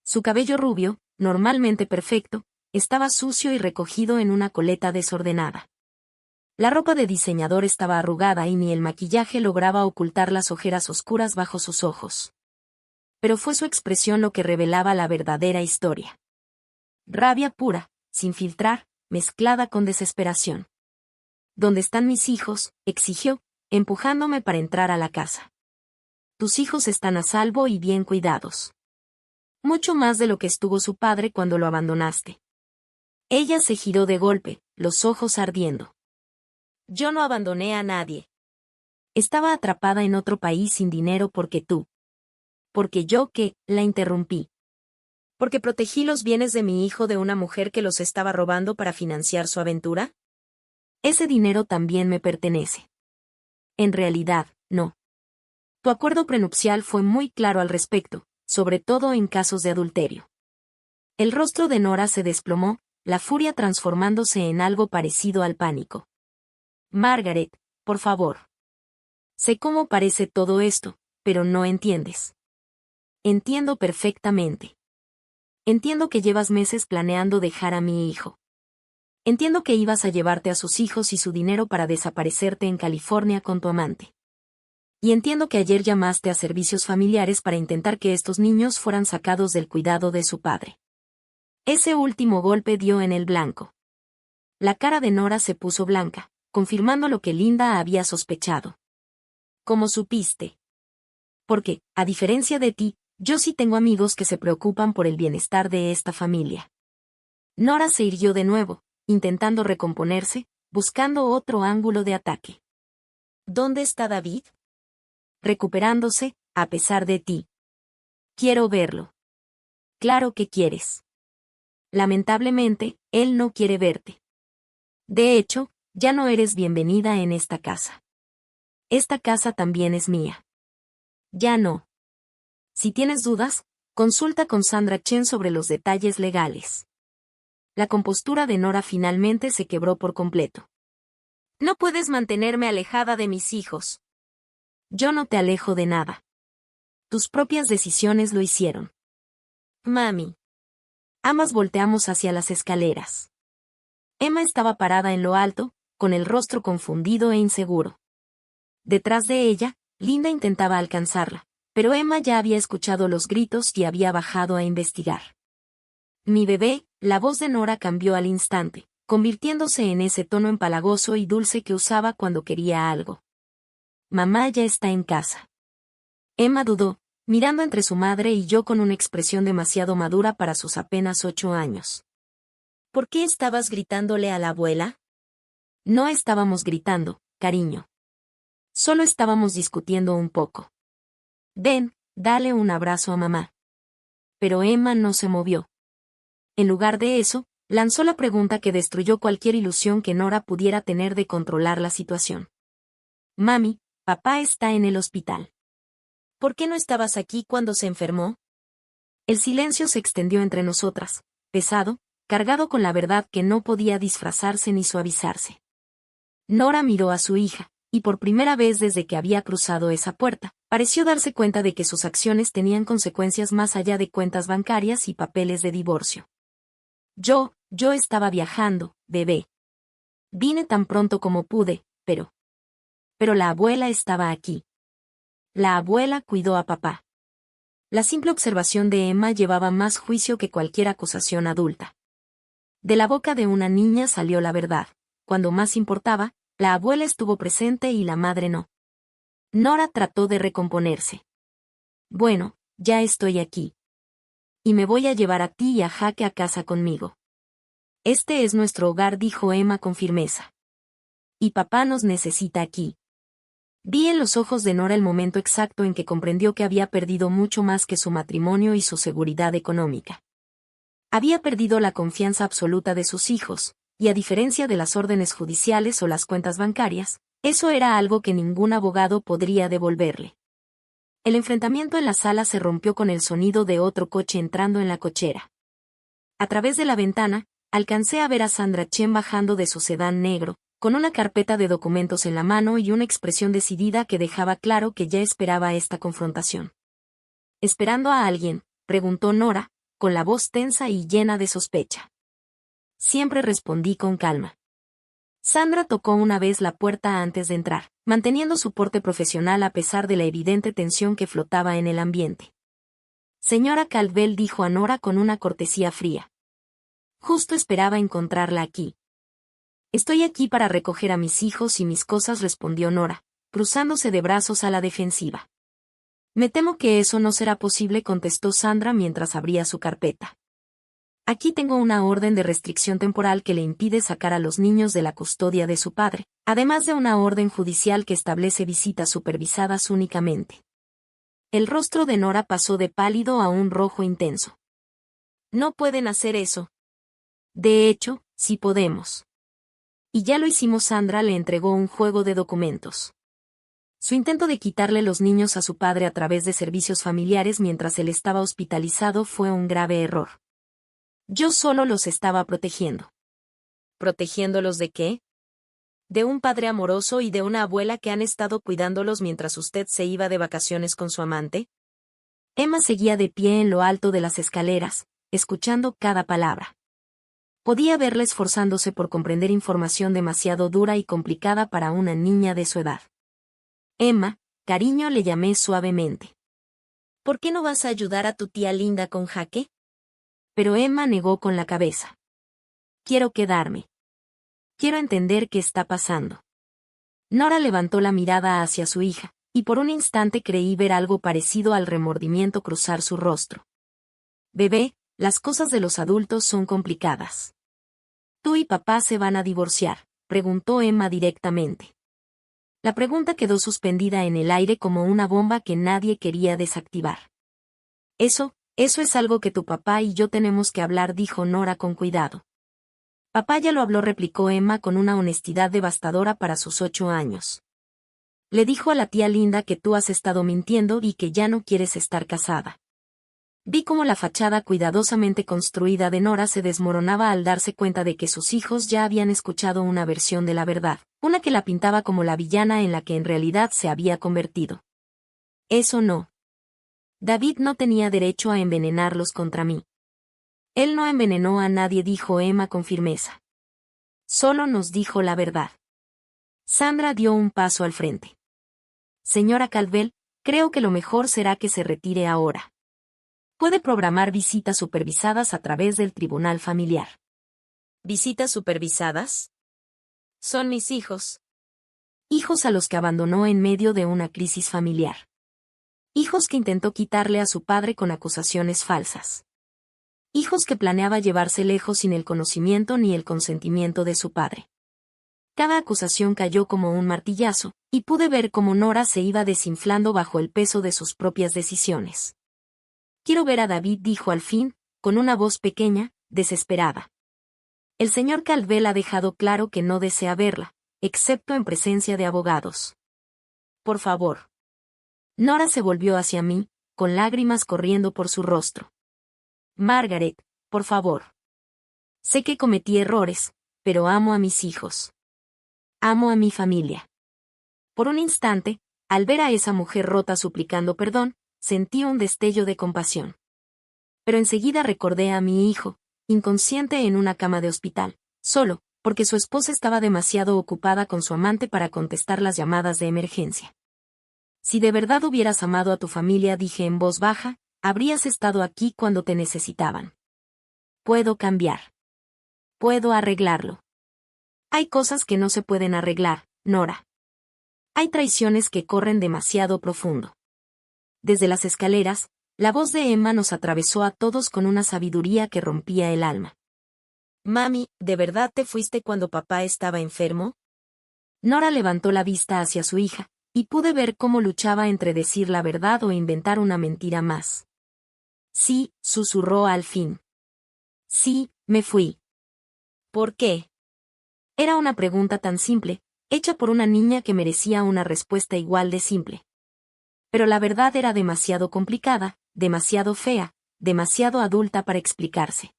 Su cabello rubio, normalmente perfecto, estaba sucio y recogido en una coleta desordenada. La ropa de diseñador estaba arrugada y ni el maquillaje lograba ocultar las ojeras oscuras bajo sus ojos. Pero fue su expresión lo que revelaba la verdadera historia. Rabia pura, sin filtrar, mezclada con desesperación. ¿Dónde están mis hijos?, exigió, empujándome para entrar a la casa. Tus hijos están a salvo y bien cuidados. Mucho más de lo que estuvo su padre cuando lo abandonaste. Ella se giró de golpe, los ojos ardiendo. Yo no abandoné a nadie. Estaba atrapada en otro país sin dinero porque tú. Porque yo que, la interrumpí. Porque protegí los bienes de mi hijo de una mujer que los estaba robando para financiar su aventura. Ese dinero también me pertenece. En realidad, no. Tu acuerdo prenupcial fue muy claro al respecto, sobre todo en casos de adulterio. El rostro de Nora se desplomó, la furia transformándose en algo parecido al pánico. Margaret, por favor. Sé cómo parece todo esto, pero no entiendes. Entiendo perfectamente. Entiendo que llevas meses planeando dejar a mi hijo. Entiendo que ibas a llevarte a sus hijos y su dinero para desaparecerte en California con tu amante. Y entiendo que ayer llamaste a servicios familiares para intentar que estos niños fueran sacados del cuidado de su padre. Ese último golpe dio en el blanco. La cara de Nora se puso blanca, confirmando lo que Linda había sospechado. ¿Cómo supiste? Porque, a diferencia de ti, yo sí tengo amigos que se preocupan por el bienestar de esta familia. Nora se irguió de nuevo, intentando recomponerse, buscando otro ángulo de ataque. ¿Dónde está David? Recuperándose, a pesar de ti. Quiero verlo. Claro que quieres. Lamentablemente, él no quiere verte. De hecho, ya no eres bienvenida en esta casa. Esta casa también es mía. Ya no. Si tienes dudas, consulta con Sandra Chen sobre los detalles legales. La compostura de Nora finalmente se quebró por completo. No puedes mantenerme alejada de mis hijos. Yo no te alejo de nada. Tus propias decisiones lo hicieron. Mami. Ambas volteamos hacia las escaleras. Emma estaba parada en lo alto, con el rostro confundido e inseguro. Detrás de ella, Linda intentaba alcanzarla, pero Emma ya había escuchado los gritos y había bajado a investigar. Mi bebé, la voz de Nora cambió al instante, convirtiéndose en ese tono empalagoso y dulce que usaba cuando quería algo. Mamá ya está en casa. Emma dudó, mirando entre su madre y yo con una expresión demasiado madura para sus apenas 8 años. ¿Por qué estabas gritándole a la abuela? No estábamos gritando, cariño. Solo estábamos discutiendo un poco. Ven, dale un abrazo a mamá. Pero Emma no se movió. En lugar de eso, lanzó la pregunta que destruyó cualquier ilusión que Nora pudiera tener de controlar la situación. Mami, papá está en el hospital. ¿Por qué no estabas aquí cuando se enfermó? El silencio se extendió entre nosotras, pesado, cargado con la verdad que no podía disfrazarse ni suavizarse. Nora miró a su hija, y por primera vez desde que había cruzado esa puerta, pareció darse cuenta de que sus acciones tenían consecuencias más allá de cuentas bancarias y papeles de divorcio. Yo estaba viajando, bebé. Vine tan pronto como pude, pero la abuela estaba aquí. La abuela cuidó a papá. La simple observación de Emma llevaba más juicio que cualquier acusación adulta. De la boca de una niña salió la verdad. Cuando más importaba, la abuela estuvo presente y la madre no. Nora trató de recomponerse. Bueno, ya estoy aquí. Y me voy a llevar a ti y a Jaque a casa conmigo. Este es nuestro hogar, dijo Emma con firmeza. Y papá nos necesita aquí. Vi en los ojos de Nora el momento exacto en que comprendió que había perdido mucho más que su matrimonio y su seguridad económica. Había perdido la confianza absoluta de sus hijos, y a diferencia de las órdenes judiciales o las cuentas bancarias, eso era algo que ningún abogado podría devolverle. El enfrentamiento en la sala se rompió con el sonido de otro coche entrando en la cochera. A través de la ventana, alcancé a ver a Sandra Chen bajando de su sedán negro, con una carpeta de documentos en la mano y una expresión decidida que dejaba claro que ya esperaba esta confrontación. ¿Esperando a alguien?, preguntó Nora, con la voz tensa y llena de sospecha. Siempre respondí con calma. Sandra tocó una vez la puerta antes de entrar, manteniendo su porte profesional a pesar de la evidente tensión que flotaba en el ambiente. Señora Caldwell, dijo a Nora con una cortesía fría. Justo esperaba encontrarla aquí. Estoy aquí para recoger a mis hijos y mis cosas, respondió Nora, cruzándose de brazos a la defensiva. Me temo que eso no será posible, contestó Sandra mientras abría su carpeta. Aquí tengo una orden de restricción temporal que le impide sacar a los niños de la custodia de su padre, además de una orden judicial que establece visitas supervisadas únicamente. El rostro de Nora pasó de pálido a un rojo intenso. No pueden hacer eso. De hecho, sí podemos. Y ya lo hicimos. Sandra le entregó un juego de documentos. Su intento de quitarle los niños a su padre a través de servicios familiares mientras él estaba hospitalizado fue un grave error. Yo solo los estaba protegiendo. ¿Protegiéndolos de qué? De un padre amoroso y de una abuela que han estado cuidándolos mientras usted se iba de vacaciones con su amante. Emma seguía de pie en lo alto de las escaleras, escuchando cada palabra. Podía verla esforzándose por comprender información demasiado dura y complicada para una niña de su edad. Emma, cariño, le llamé suavemente. ¿Por qué no vas a ayudar a tu tía Linda con Jaque? Pero Emma negó con la cabeza. Quiero quedarme. Quiero entender qué está pasando. Nora levantó la mirada hacia su hija, y por un instante creí ver algo parecido al remordimiento cruzar su rostro. Bebé, las cosas de los adultos son complicadas. ¿Tú y papá se van a divorciar?, preguntó Emma directamente. La pregunta quedó suspendida en el aire como una bomba que nadie quería desactivar. Eso es algo que tu papá y yo tenemos que hablar, dijo Nora con cuidado. Papá ya lo habló, replicó Emma con una honestidad devastadora para sus 8 años. Le dijo a la tía Linda que tú has estado mintiendo y que ya no quieres estar casada. Vi cómo la fachada cuidadosamente construida de Nora se desmoronaba al darse cuenta de que sus hijos ya habían escuchado una versión de la verdad, una que la pintaba como la villana en la que en realidad se había convertido. Eso no. David no tenía derecho a envenenarlos contra mí. Él no envenenó a nadie, dijo Emma con firmeza. Solo nos dijo la verdad. Sandra dio un paso al frente. Señora Caldwell, creo que lo mejor será que se retire ahora. Puede programar visitas supervisadas a través del tribunal familiar. ¿Visitas supervisadas? Son mis hijos. Hijos a los que abandonó en medio de una crisis familiar. Hijos que intentó quitarle a su padre con acusaciones falsas. Hijos que planeaba llevarse lejos sin el conocimiento ni el consentimiento de su padre. Cada acusación cayó como un martillazo, y pude ver cómo Nora se iba desinflando bajo el peso de sus propias decisiones. Quiero ver a David, dijo al fin, con una voz pequeña, desesperada. El señor Caldwell ha dejado claro que no desea verla, excepto en presencia de abogados. Por favor. Nora se volvió hacia mí, con lágrimas corriendo por su rostro. Margaret, por favor. Sé que cometí errores, pero amo a mis hijos. Amo a mi familia. Por un instante, al ver a esa mujer rota suplicando perdón, sentí un destello de compasión. Pero enseguida recordé a mi hijo, inconsciente en una cama de hospital, solo, porque su esposa estaba demasiado ocupada con su amante para contestar las llamadas de emergencia. Si de verdad hubieras amado a tu familia, dije en voz baja, habrías estado aquí cuando te necesitaban. Puedo cambiar. Puedo arreglarlo. Hay cosas que no se pueden arreglar, Nora. Hay traiciones que corren demasiado profundo. Desde las escaleras, la voz de Emma nos atravesó a todos con una sabiduría que rompía el alma. Mami, ¿de verdad te fuiste cuando papá estaba enfermo? Nora levantó la vista hacia su hija, y pude ver cómo luchaba entre decir la verdad o inventar una mentira más. Sí, susurró al fin. Sí, me fui. ¿Por qué? Era una pregunta tan simple, hecha por una niña que merecía una respuesta igual de simple. Pero la verdad era demasiado complicada, demasiado fea, demasiado adulta para explicarse.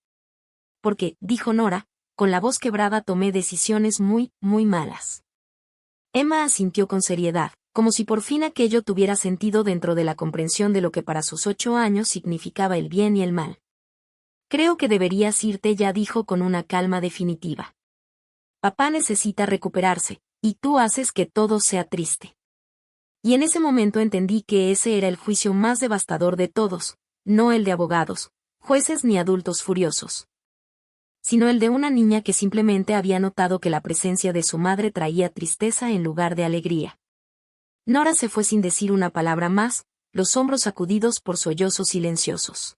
Porque, dijo Nora, con la voz quebrada, tomé decisiones muy, muy malas. Emma asintió con seriedad, como si por fin aquello tuviera sentido dentro de la comprensión de lo que para sus 8 años significaba el bien y el mal. Creo que deberías irte ya, dijo con una calma definitiva. Papá necesita recuperarse, y tú haces que todo sea triste. Y en ese momento entendí que ese era el juicio más devastador de todos, no el de abogados, jueces ni adultos furiosos, sino el de una niña que simplemente había notado que la presencia de su madre traía tristeza en lugar de alegría. Nora se fue sin decir una palabra más, los hombros sacudidos por sollozos silenciosos.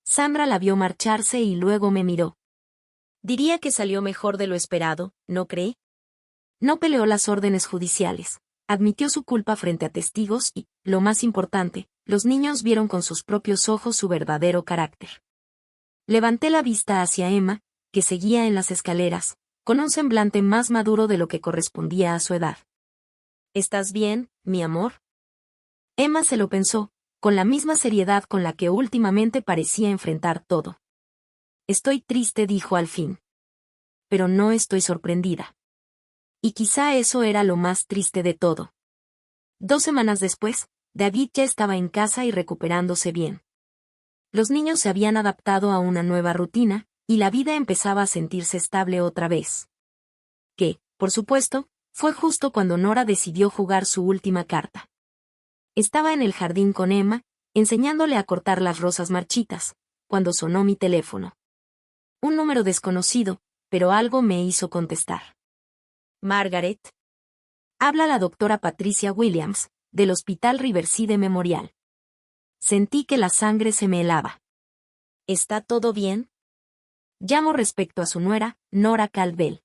Sandra la vio marcharse y luego me miró. Diría que salió mejor de lo esperado, ¿no cree? No peleó las órdenes judiciales, admitió su culpa frente a testigos y, lo más importante, los niños vieron con sus propios ojos su verdadero carácter. Levanté la vista hacia Emma, que seguía en las escaleras, con un semblante más maduro de lo que correspondía a su edad. ¿Estás bien, mi amor? Emma se lo pensó, con la misma seriedad con la que últimamente parecía enfrentar todo. Estoy triste, dijo al fin. Pero no estoy sorprendida. Y quizá eso era lo más triste de todo. 2 semanas después, David ya estaba en casa y recuperándose bien. Los niños se habían adaptado a una nueva rutina, y la vida empezaba a sentirse estable otra vez. Que, por supuesto, fue justo cuando Nora decidió jugar su última carta. Estaba en el jardín con Emma, enseñándole a cortar las rosas marchitas, cuando sonó mi teléfono. Un número desconocido, pero algo me hizo contestar. Margaret. Habla la doctora Patricia Williams, del Hospital Riverside Memorial. Sentí que la sangre se me helaba. ¿Está todo bien? Llamo respecto a su nuera, Nora Caldwell.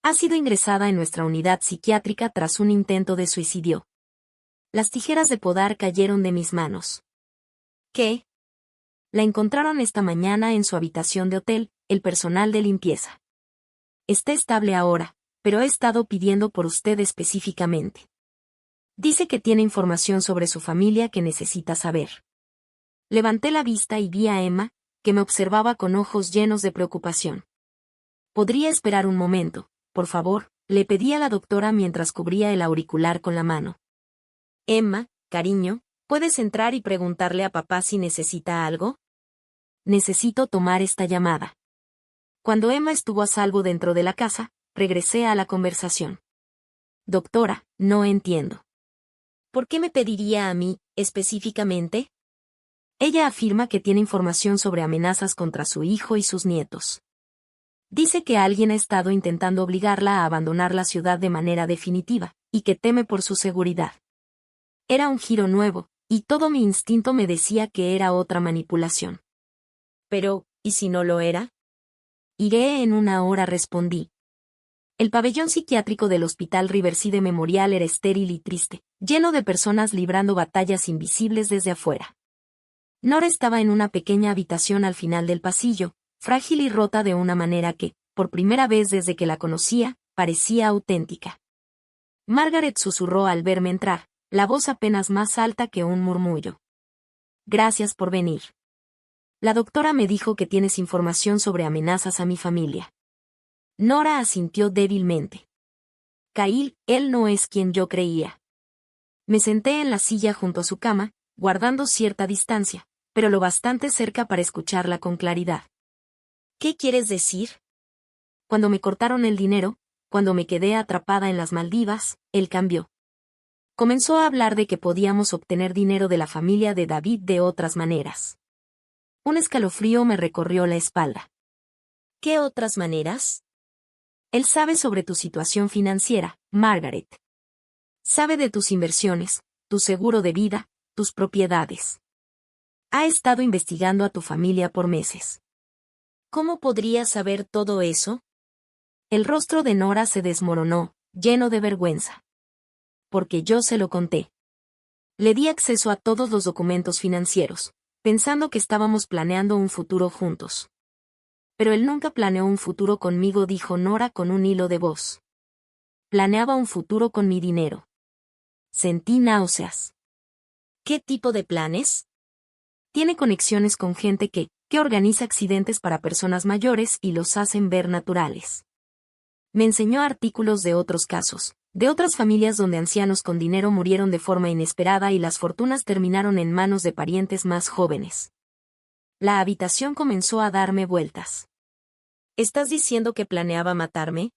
Ha sido ingresada en nuestra unidad psiquiátrica tras un intento de suicidio. Las tijeras de podar cayeron de mis manos. ¿Qué? La encontraron esta mañana en su habitación de hotel, el personal de limpieza. Está estable ahora, pero he estado pidiendo por usted específicamente. Dice que tiene información sobre su familia que necesita saber. Levanté la vista y vi a Emma, que me observaba con ojos llenos de preocupación. ¿Podría esperar un momento, por favor?, le pedí a la doctora mientras cubría el auricular con la mano. Emma, cariño, ¿puedes entrar y preguntarle a papá si necesita algo? Necesito tomar esta llamada. Cuando Emma estuvo a salvo dentro de la casa, regresé a la conversación. Doctora, no entiendo. ¿Por qué me pediría a mí, específicamente? Ella afirma que tiene información sobre amenazas contra su hijo y sus nietos. Dice que alguien ha estado intentando obligarla a abandonar la ciudad de manera definitiva, y que teme por su seguridad. Era un giro nuevo, y todo mi instinto me decía que era otra manipulación. Pero, ¿y si no lo era? Iré en 1 hora, respondí. El pabellón psiquiátrico del Hospital Riverside Memorial era estéril y triste, lleno de personas librando batallas invisibles desde afuera. Nora estaba en una pequeña habitación al final del pasillo, frágil y rota de una manera que, por primera vez desde que la conocía, parecía auténtica. Margaret susurró al verme entrar, la voz apenas más alta que un murmullo. Gracias por venir. La doctora me dijo que tienes información sobre amenazas a mi familia. Nora asintió débilmente. Kyle, él no es quien yo creía. Me senté en la silla junto a su cama, guardando cierta distancia, pero lo bastante cerca para escucharla con claridad. ¿Qué quieres decir? Cuando me cortaron el dinero, cuando me quedé atrapada en las Maldivas, él cambió. Comenzó a hablar de que podíamos obtener dinero de la familia de David de otras maneras. Un escalofrío me recorrió la espalda. ¿Qué otras maneras? Él sabe sobre tu situación financiera, Margaret. Sabe de tus inversiones, tu seguro de vida, tus propiedades. Ha estado investigando a tu familia por meses. ¿Cómo podría saber todo eso? El rostro de Nora se desmoronó, lleno de vergüenza. Porque yo se lo conté. Le di acceso a todos los documentos financieros, pensando que estábamos planeando un futuro juntos. Pero él nunca planeó un futuro conmigo, dijo Nora con un hilo de voz. Planeaba un futuro con mi dinero. Sentí náuseas. ¿Qué tipo de planes? Tiene conexiones con gente que organiza accidentes para personas mayores y los hacen ver naturales. Me enseñó artículos de otros casos, de otras familias donde ancianos con dinero murieron de forma inesperada y las fortunas terminaron en manos de parientes más jóvenes. La habitación comenzó a darme vueltas. ¿Estás diciendo que planeaba matarme?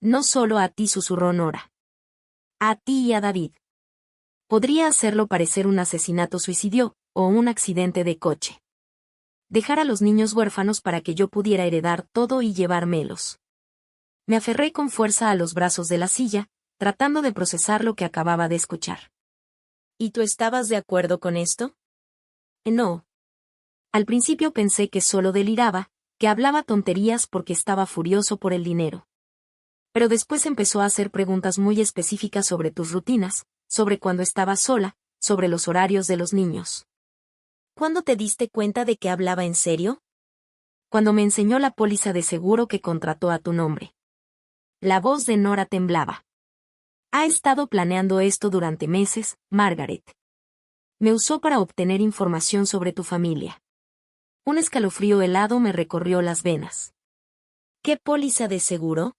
No solo a ti, susurró Nora. A ti y a David. Podría hacerlo parecer un asesinato-suicidio, o un accidente de coche. Dejar a los niños huérfanos para que yo pudiera heredar todo y llevármelos. Me aferré con fuerza a los brazos de la silla, tratando de procesar lo que acababa de escuchar. ¿Y tú estabas de acuerdo con esto? No. Al principio pensé que solo deliraba, que hablaba tonterías porque estaba furioso por el dinero. Pero después empezó a hacer preguntas muy específicas sobre tus rutinas, sobre cuando estabas sola, sobre los horarios de los niños. ¿Cuándo te diste cuenta de que hablaba en serio? Cuando me enseñó la póliza de seguro que contrató a tu nombre. La voz de Nora temblaba. Ha estado planeando esto durante meses, Margaret. Me usó para obtener información sobre tu familia. Un escalofrío helado me recorrió las venas. ¿Qué póliza de seguro?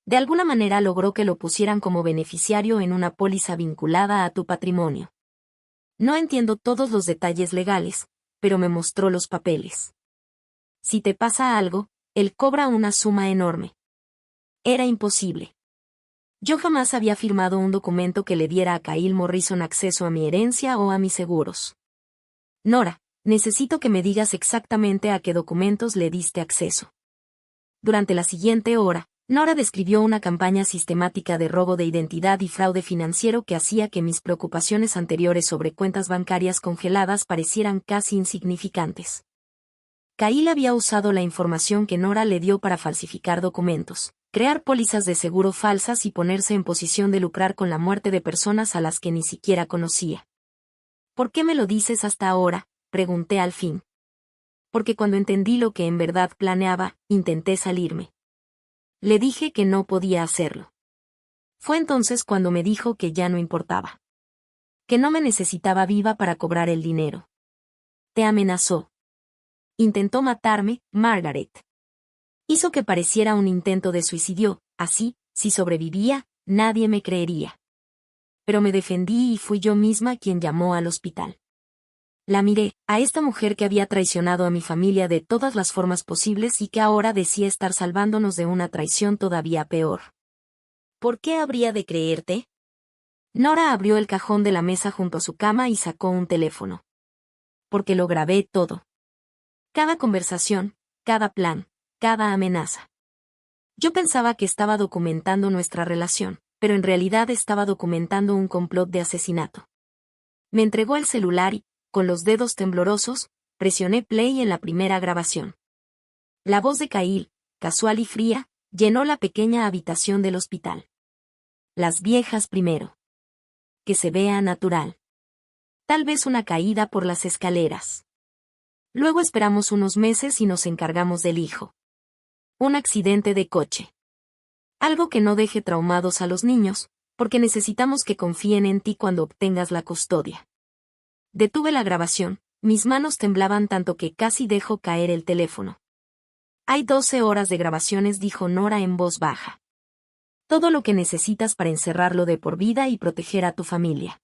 De alguna manera logró que lo pusieran como beneficiario en una póliza vinculada a tu patrimonio. No entiendo todos los detalles legales, pero me mostró los papeles. Si te pasa algo, él cobra una suma enorme. Era imposible. Yo jamás había firmado un documento que le diera a Kyle Morrison acceso a mi herencia o a mis seguros. Nora, necesito que me digas exactamente a qué documentos le diste acceso. Durante la siguiente hora, Nora describió una campaña sistemática de robo de identidad y fraude financiero que hacía que mis preocupaciones anteriores sobre cuentas bancarias congeladas parecieran casi insignificantes. Kyle había usado la información que Nora le dio para falsificar documentos, crear pólizas de seguro falsas y ponerse en posición de lucrar con la muerte de personas a las que ni siquiera conocía. ¿Por qué me lo dices hasta ahora?, pregunté al fin. Porque cuando entendí lo que en verdad planeaba, intenté salirme. Le dije que no podía hacerlo. Fue entonces cuando me dijo que ya no importaba. Que no me necesitaba viva para cobrar el dinero. Te amenazó. Intentó matarme, Margaret. Hizo que pareciera un intento de suicidio, así, si sobrevivía, nadie me creería. Pero me defendí y fui yo misma quien llamó al hospital. La miré, a esta mujer que había traicionado a mi familia de todas las formas posibles y que ahora decía estar salvándonos de una traición todavía peor. ¿Por qué habría de creerte? Nora abrió el cajón de la mesa junto a su cama y sacó un teléfono. Porque lo grabé todo. Cada conversación, cada plan, cada amenaza. Yo pensaba que estaba documentando nuestra relación, pero en realidad estaba documentando un complot de asesinato. Me entregó el celular y, con los dedos temblorosos, presioné play en la primera grabación. La voz de Kyle, casual y fría, llenó la pequeña habitación del hospital. Las viejas primero. Que se vea natural. Tal vez una caída por las escaleras. Luego esperamos unos meses y nos encargamos del hijo. Un accidente de coche. Algo que no deje traumados a los niños, porque necesitamos que confíen en ti cuando obtengas la custodia. Detuve la grabación, mis manos temblaban tanto que casi dejó caer el teléfono. Hay 12 horas de grabaciones, dijo Nora en voz baja. Todo lo que necesitas para encerrarlo de por vida y proteger a tu familia.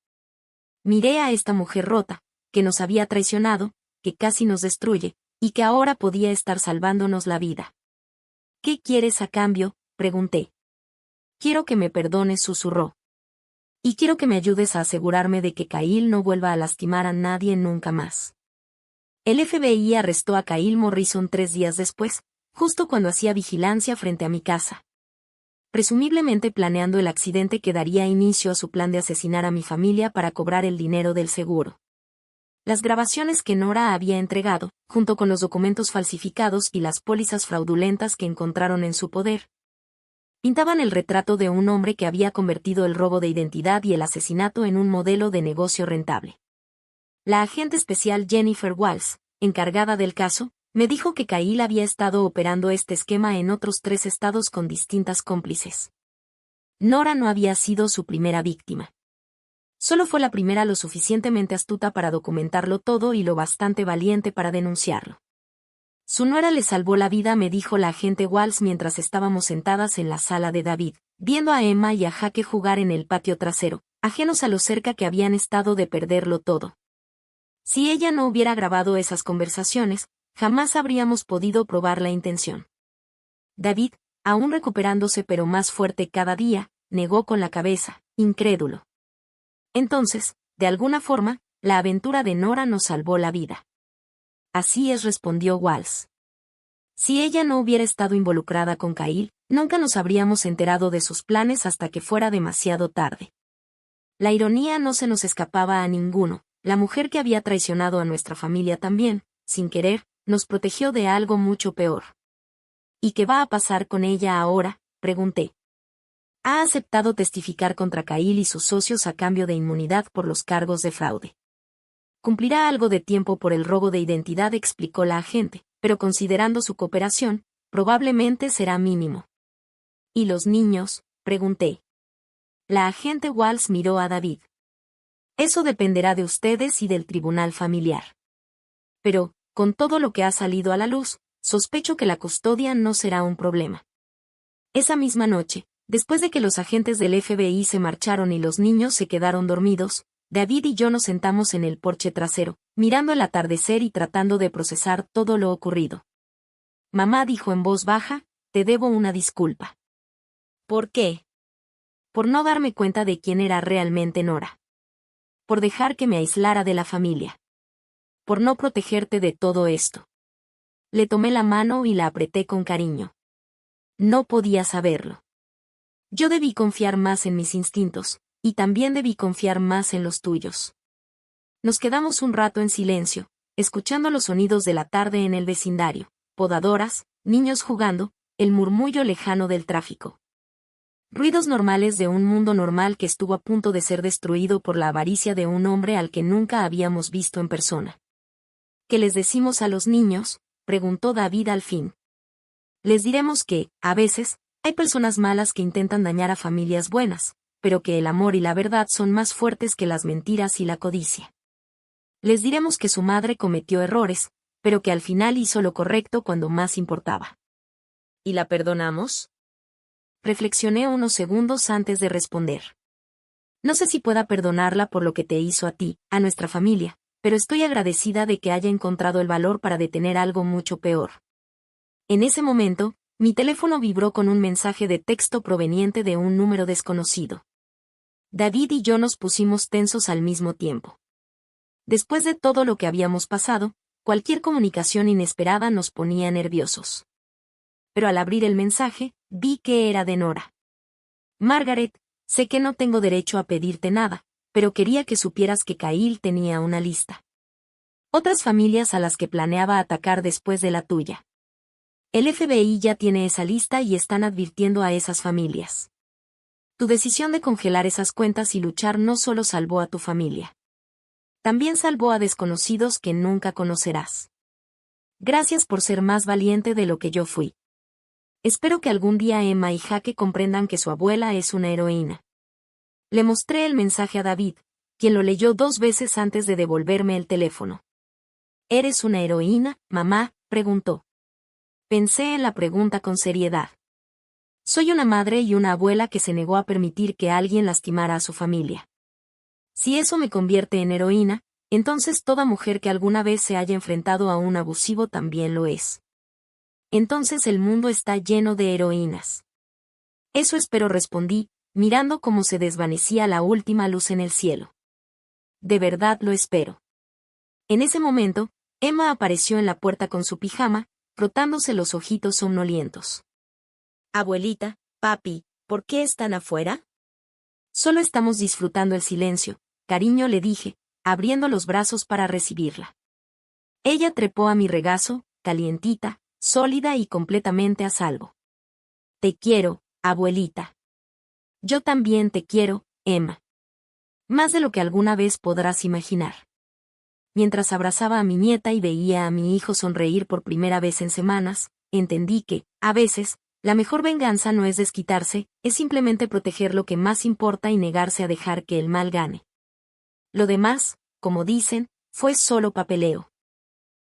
Miré a esta mujer rota, que nos había traicionado, que casi nos destruye, y que ahora podía estar salvándonos la vida. ¿Qué quieres a cambio?, pregunté. Quiero que me perdones, susurró. Y quiero que me ayudes a asegurarme de que Kyle no vuelva a lastimar a nadie nunca más. El FBI arrestó a Kyle Morrison 3 días después, justo cuando hacía vigilancia frente a mi casa. Presumiblemente planeando el accidente que daría inicio a su plan de asesinar a mi familia para cobrar el dinero del seguro. Las grabaciones que Nora había entregado, junto con los documentos falsificados y las pólizas fraudulentas que encontraron en su poder, pintaban el retrato de un hombre que había convertido el robo de identidad y el asesinato en un modelo de negocio rentable. La agente especial Jennifer Walls, encargada del caso, me dijo que Kyle había estado operando este esquema en otros 3 estados con distintas cómplices. Nora no había sido su primera víctima. Solo fue la primera lo suficientemente astuta para documentarlo todo y lo bastante valiente para denunciarlo. Su nuera le salvó la vida, me dijo la agente Walls mientras estábamos sentadas en la sala de David, viendo a Emma y a Jake jugar en el patio trasero, ajenos a lo cerca que habían estado de perderlo todo. Si ella no hubiera grabado esas conversaciones, jamás habríamos podido probar la intención. David, aún recuperándose pero más fuerte cada día, negó con la cabeza, incrédulo. Entonces, de alguna forma, la aventura de Nora nos salvó la vida. Así es, respondió Walsh. Si ella no hubiera estado involucrada con Kyle, nunca nos habríamos enterado de sus planes hasta que fuera demasiado tarde. La ironía no se nos escapaba a ninguno. La mujer que había traicionado a nuestra familia también, sin querer, nos protegió de algo mucho peor. ¿Y qué va a pasar con ella ahora?, pregunté. Ha aceptado testificar contra Kyle y sus socios a cambio de inmunidad por los cargos de fraude. Cumplirá algo de tiempo por el robo de identidad, explicó la agente, pero considerando su cooperación, probablemente será mínimo. ¿Y los niños?, pregunté. La agente Walsh miró a David. Eso dependerá de ustedes y del tribunal familiar. Pero, con todo lo que ha salido a la luz, sospecho que la custodia no será un problema. Esa misma noche, después de que los agentes del FBI se marcharon y los niños se quedaron dormidos, David y yo nos sentamos en el porche trasero, mirando el atardecer y tratando de procesar todo lo ocurrido. Mamá dijo en voz baja, te debo una disculpa. ¿Por qué? Por no darme cuenta de quién era realmente Nora. Por dejar que me aislara de la familia. Por no protegerte de todo esto. Le tomé la mano y la apreté con cariño. No podía saberlo. Yo debí confiar más en mis instintos, y también debí confiar más en los tuyos. Nos quedamos un rato en silencio, escuchando los sonidos de la tarde en el vecindario, podadoras, niños jugando, el murmullo lejano del tráfico. Ruidos normales de un mundo normal que estuvo a punto de ser destruido por la avaricia de un hombre al que nunca habíamos visto en persona. ¿Qué les decimos a los niños?, preguntó David al fin. Les diremos que, a veces, hay personas malas que intentan dañar a familias buenas, pero que el amor y la verdad son más fuertes que las mentiras y la codicia. Les diremos que su madre cometió errores, pero que al final hizo lo correcto cuando más importaba. ¿Y la perdonamos? Reflexioné unos segundos antes de responder. No sé si pueda perdonarla por lo que te hizo a ti, a nuestra familia, pero estoy agradecida de que haya encontrado el valor para detener algo mucho peor. En ese momento, mi teléfono vibró con un mensaje de texto proveniente de un número desconocido. David y yo nos pusimos tensos al mismo tiempo. Después de todo lo que habíamos pasado, cualquier comunicación inesperada nos ponía nerviosos. Pero al abrir el mensaje, vi que era de Nora. Margaret, sé que no tengo derecho a pedirte nada, pero quería que supieras que Kyle tenía una lista. Otras familias a las que planeaba atacar después de la tuya. El FBI ya tiene esa lista y están advirtiendo a esas familias. Tu decisión de congelar esas cuentas y luchar no solo salvó a tu familia. También salvó a desconocidos que nunca conocerás. Gracias por ser más valiente de lo que yo fui. Espero que algún día Emma y Jaque comprendan que su abuela es una heroína. Le mostré el mensaje a David, quien lo leyó 2 veces antes de devolverme el teléfono. ¿Eres una heroína, mamá?, preguntó. Pensé en la pregunta con seriedad. Soy una madre y una abuela que se negó a permitir que alguien lastimara a su familia. Si eso me convierte en heroína, entonces toda mujer que alguna vez se haya enfrentado a un abusivo también lo es. Entonces el mundo está lleno de heroínas. Eso espero, respondí, mirando cómo se desvanecía la última luz en el cielo. De verdad lo espero. En ese momento, Emma apareció en la puerta con su pijama, frotándose los ojitos somnolientos. Abuelita, papi, ¿por qué están afuera? Solo estamos disfrutando el silencio, cariño, le dije, abriendo los brazos para recibirla. Ella trepó a mi regazo, calientita, sólida y completamente a salvo. Te quiero, abuelita. Yo también te quiero, Emma. Más de lo que alguna vez podrás imaginar. Mientras abrazaba a mi nieta y veía a mi hijo sonreír por primera vez en semanas, entendí que, a veces, la mejor venganza no es desquitarse, es simplemente proteger lo que más importa y negarse a dejar que el mal gane. Lo demás, como dicen, fue solo papeleo.